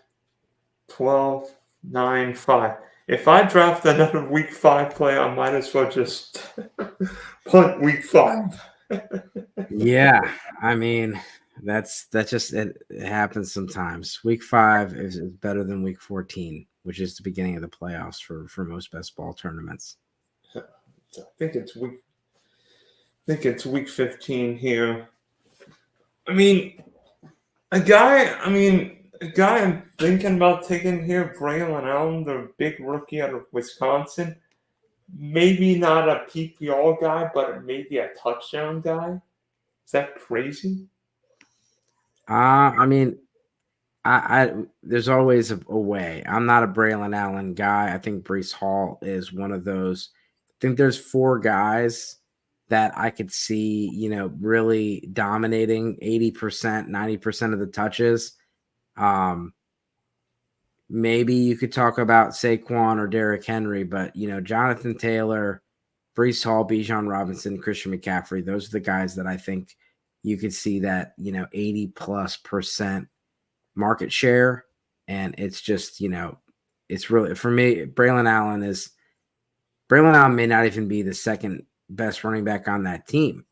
12, 9, 5. If I draft another week 5 player, I might as well just punt week 5. Yeah, I mean that just it happens sometimes. Week 5 is better than week 14, which is the beginning of the playoffs for most best ball tournaments. I think it's week 15 here. I mean, a guy I'm thinking about taking here, Braylon Allen, the big rookie out of Wisconsin. Maybe not a PPR guy, but maybe a touchdown guy. Is that crazy? I mean, I there's always a way. I'm not a Braylon Allen guy. I think Breece Hall is one of those. I think there's 4 guys that I could see, really dominating 80%, 90% of the touches. Maybe you could talk about Saquon or Derrick Henry, but Jonathan Taylor, Breece Hall, Bijan Robinson, Christian McCaffrey, those are the guys that I think you could see that 80+% market share. And it's just, it's really, for me, Braylon Allen may not even be the second best running back on that team.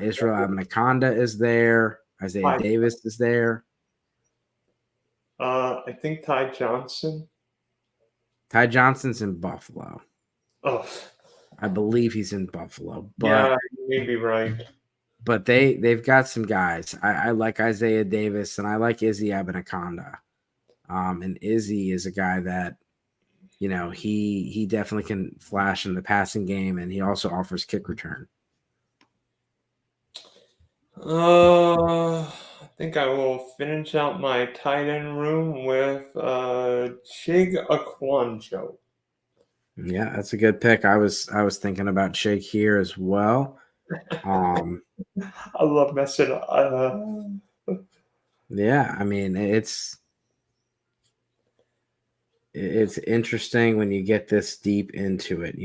Israel Abnaconda is there. Isaiah Davis is there. I think Ty Johnson. Ty Johnson's in Buffalo. Oh, I believe he's in Buffalo. But, yeah, you may be right. But they've got some guys. I like Isaiah Davis, and I like Izzy Abinaconda. And Izzy is a guy that, he definitely can flash in the passing game, and he also offers kick return. I think I will finish out my tight end room with Chig Aquanjo. Yeah, that's a good pick. I was thinking about Chig here as well. I love messing up. Yeah, I mean it's interesting when you get this deep into it,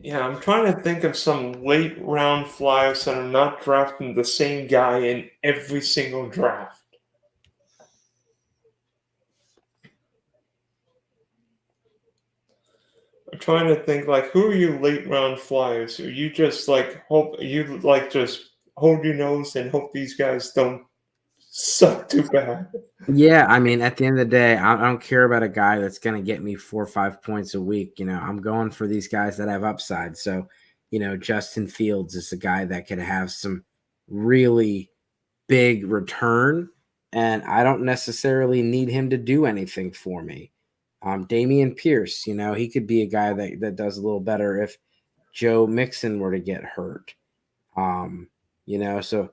Yeah, I'm trying to think of some late round flyers that are not drafting the same guy in every single draft. I'm trying to think who are you late round flyers? Are you just just hold your nose and hope these guys don't suck too bad? Yeah, I mean, at the end of the day, I don't care about a guy that's going to get me 4 or 5 points a week. I'm going for these guys that have upside. So, Justin Fields is a guy that could have some really big return, and I don't necessarily need him to do anything for me. Dameon Pierce, he could be a guy that does a little better if Joe Mixon were to get hurt. So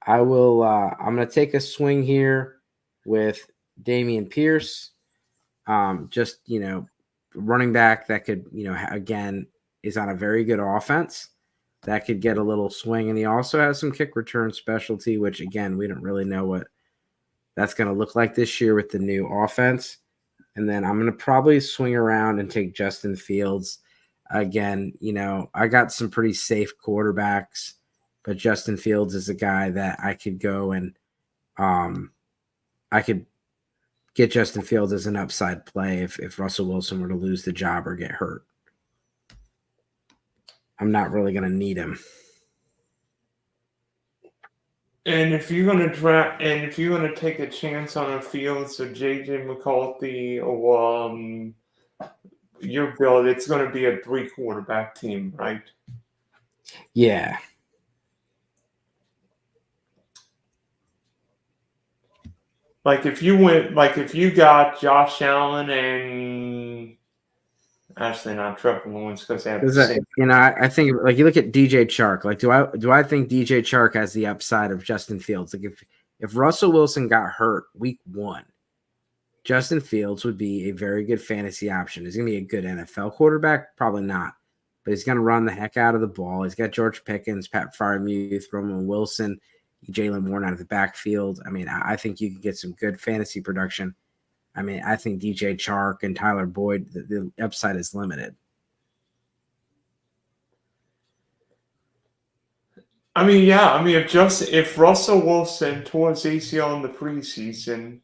I will. I'm going to take a swing here with Dameon Pierce. Just running back that could again is on a very good offense that could get a little swing, and he also has some kick return specialty, which again we don't really know what that's going to look like this year with the new offense. And then I'm going to probably swing around and take Justin Fields. again, I got some pretty safe quarterbacks, but Justin Fields is a guy that I could go and I could get Justin Fields as an upside play if Russell Wilson were to lose the job or get hurt. I'm not really going to need him. And if you're gonna take a chance on a Fields or JJ McCarthy or your build, it's gonna be a 3 quarterback team, right? Yeah. Like if you got Josh Allen and actually not Trevor Lawrence because they have the Because same. I think like you look at DJ Chark. Like, do I think DJ Chark has the upside of Justin Fields? Like, if Russell Wilson got hurt week 1, Justin Fields would be a very good fantasy option. Is he going to be a good NFL quarterback? Probably not, but he's going to run the heck out of the ball. He's got George Pickens, Pat Freiermuth, Roman Wilson, Jalen Warren out of the backfield. I mean, I think you could get some good fantasy production. I mean, I think DJ Chark and Tyler Boyd, the upside is limited. I mean, yeah. I mean, if Russell Wilson tore his ACL in the preseason,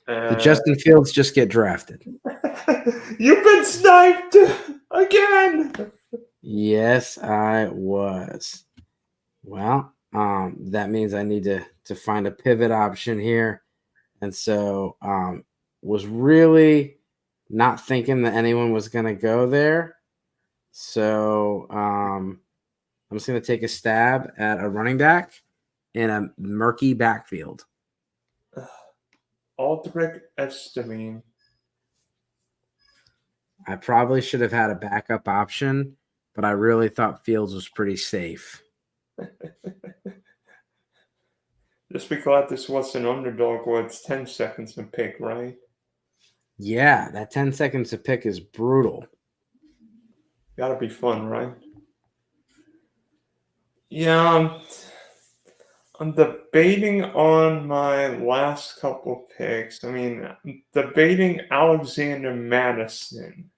Did Justin Fields just get drafted? you've been sniped again. Yes, I was. Well, that means I need to find a pivot option here, and so was really not thinking that anyone was going to go there. So I'm just going to take a stab at a running back in a murky backfield. Aldrich Estamine. I probably should have had a backup option, but I really thought Fields was pretty safe. Just be glad this was an underdog where it's 10 seconds to pick, right? Yeah, that 10 seconds to pick is brutal. Gotta be fun, right? Yeah, I'm debating on my last couple picks. I mean, I'm debating Alexander Madison.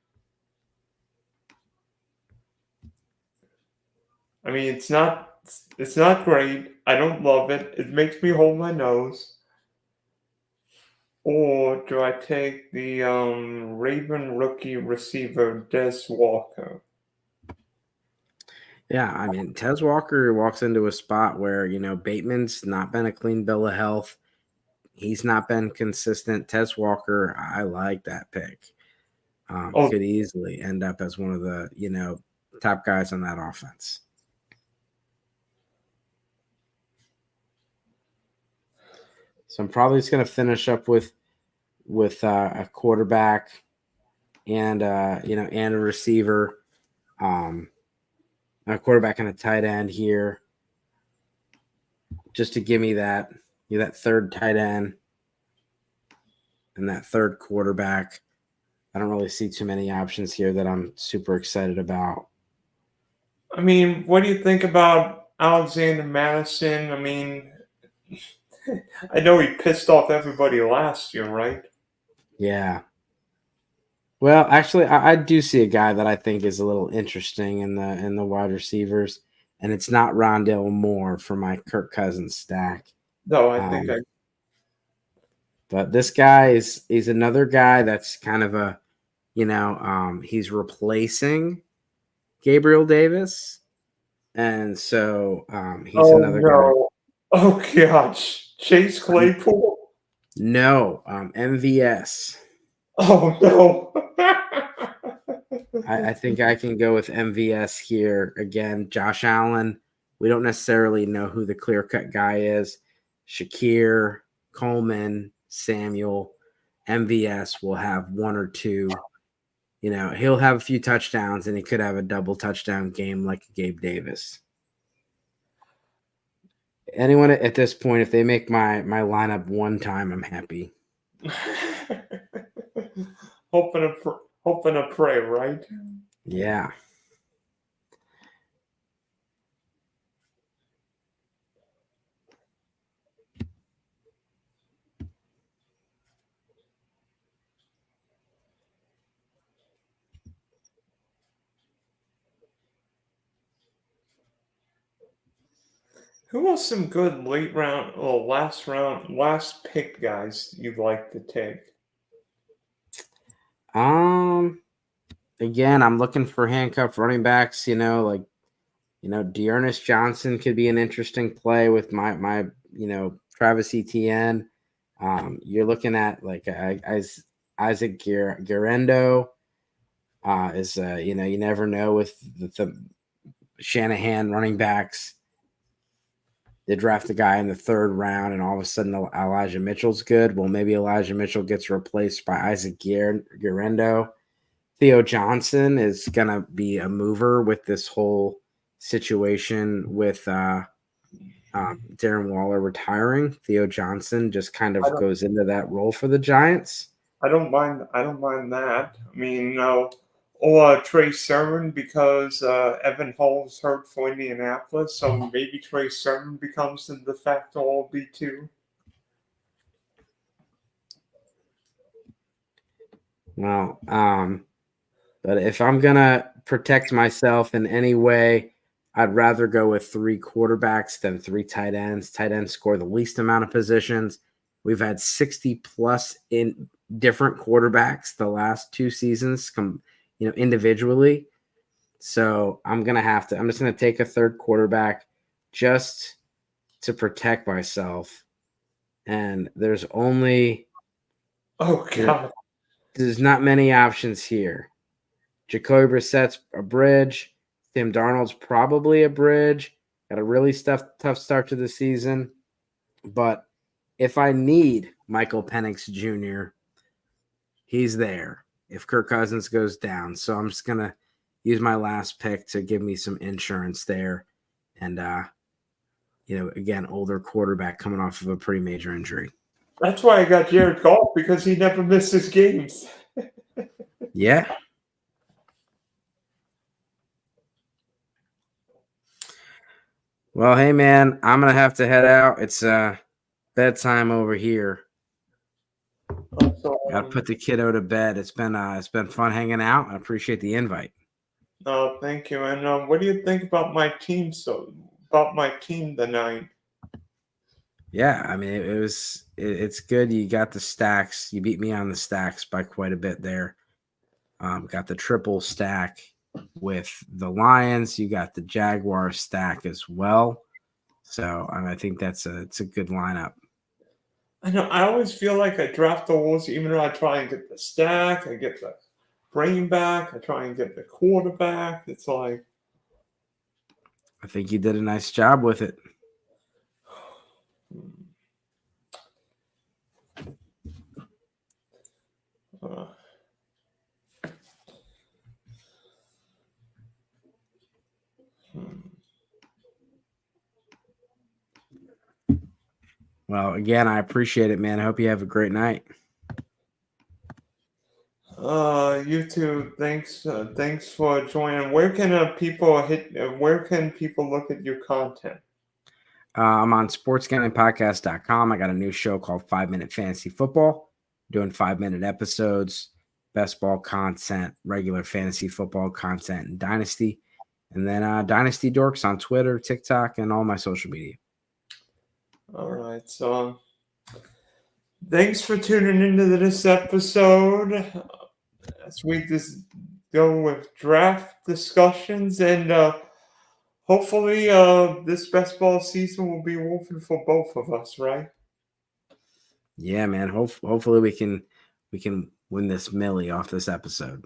I mean, it's not great. I don't love it. It makes me hold my nose. Or do I take the Raven rookie receiver Des Walker? Yeah, I mean, Tez Walker walks into a spot where, Bateman's not been a clean bill of health. He's not been consistent. Tez Walker, I like that pick. Could easily end up as one of the, top guys on that offense. So I'm probably just going to finish up with a quarterback and and a receiver, a quarterback and a tight end here, just to give me that that third tight end and that third quarterback. I don't really see too many options here that I'm super excited about. I mean, what do you think about Alexander Madison? I mean, I know he pissed off everybody last year, right? Yeah. Well, actually, I do see a guy that I think is a little interesting in the wide receivers, and it's not Rondale Moore for my Kirk Cousins stack. No, I think But this guy is another guy that's kind of a, he's replacing Gabriel Davis, and so he's another guy. Oh gosh, Chase Claypool. No, MVS. Oh no. I think I can go with MVS here. Again, Josh Allen. We don't necessarily know who the clear-cut guy is. Shakir, Coleman, Samuel, MVS will have one or two. He'll have a few touchdowns, and he could have a double touchdown game like Gabe Davis. Anyone at this point, if they make my lineup one time, I'm happy. Hoping to pray, right? Yeah. Who are some good late round or last pick guys you'd like to take? Um, Again, I'm looking for handcuff running backs. Dearness Johnson could be an interesting play with my Travis Etienne. You're looking at like Isaac Guerendo. You never know with the Shanahan running backs. They draft a guy in the third round, and all of a sudden Elijah Mitchell's good. Well, maybe Elijah Mitchell gets replaced by Isaac Guerendo. Theo Johnson is going to be a mover with this whole situation with Darren Waller retiring. Theo Johnson just kind I of don't goes into that role for the Giants. I don't mind that. I mean, or Trey Sermon because Evan Hall's hurt for Indianapolis, so maybe Trey Sermon becomes the de facto RB2. Well, but if I'm going to protect myself in any way, I'd rather go with 3 quarterbacks than 3 tight ends. Tight ends score the least amount of positions. We've had 60 plus in different quarterbacks the last 2 seasons, individually. So I'm just going to take a third quarterback just to protect myself. And there's not many options here. Jacoby Brissett's a bridge. Tim Darnold's probably a bridge. Got a really tough start to the season. But if I need Michael Penix Jr., he's there if Kirk Cousins goes down. So I'm just going to use my last pick to give me some insurance there. And, again, older quarterback coming off of a pretty major injury. That's why I got Jared Goff, because he never misses games. Yeah. Well, hey, man, I'm going to have to head out. It's bedtime over here. Got to put the kiddo to bed. It's been fun hanging out. I appreciate the invite. Thank you. And what do you think about my team? Tonight? Yeah, I mean, it's good. You got the stacks. You beat me on the stacks by quite a bit there. Got the triple stack with the Lions. You got the Jaguar stack as well. So I think it's a good lineup. I know. I always feel like I draft the Wolves, even though I try and get the stack, I get the bring back, I try and get the quarterback. It's like, I think you did a nice job with it. Well, again, I appreciate it, man. I hope you have a great night. You too. Thanks for joining. Where can people look at your content? I'm on sportsgamblingpodcast.com. I got a new show called 5 Minute Fantasy Football, doing 5-minute episodes, best ball content, regular fantasy football content, and Dynasty. And then Dynasty Dorks on Twitter, TikTok, and all my social media. All right. So thanks for tuning into this episode as we just go with draft discussions, and hopefully this best ball season will be wolfing for both of us, right? Yeah, man. Hopefully we can win this Millie off this episode.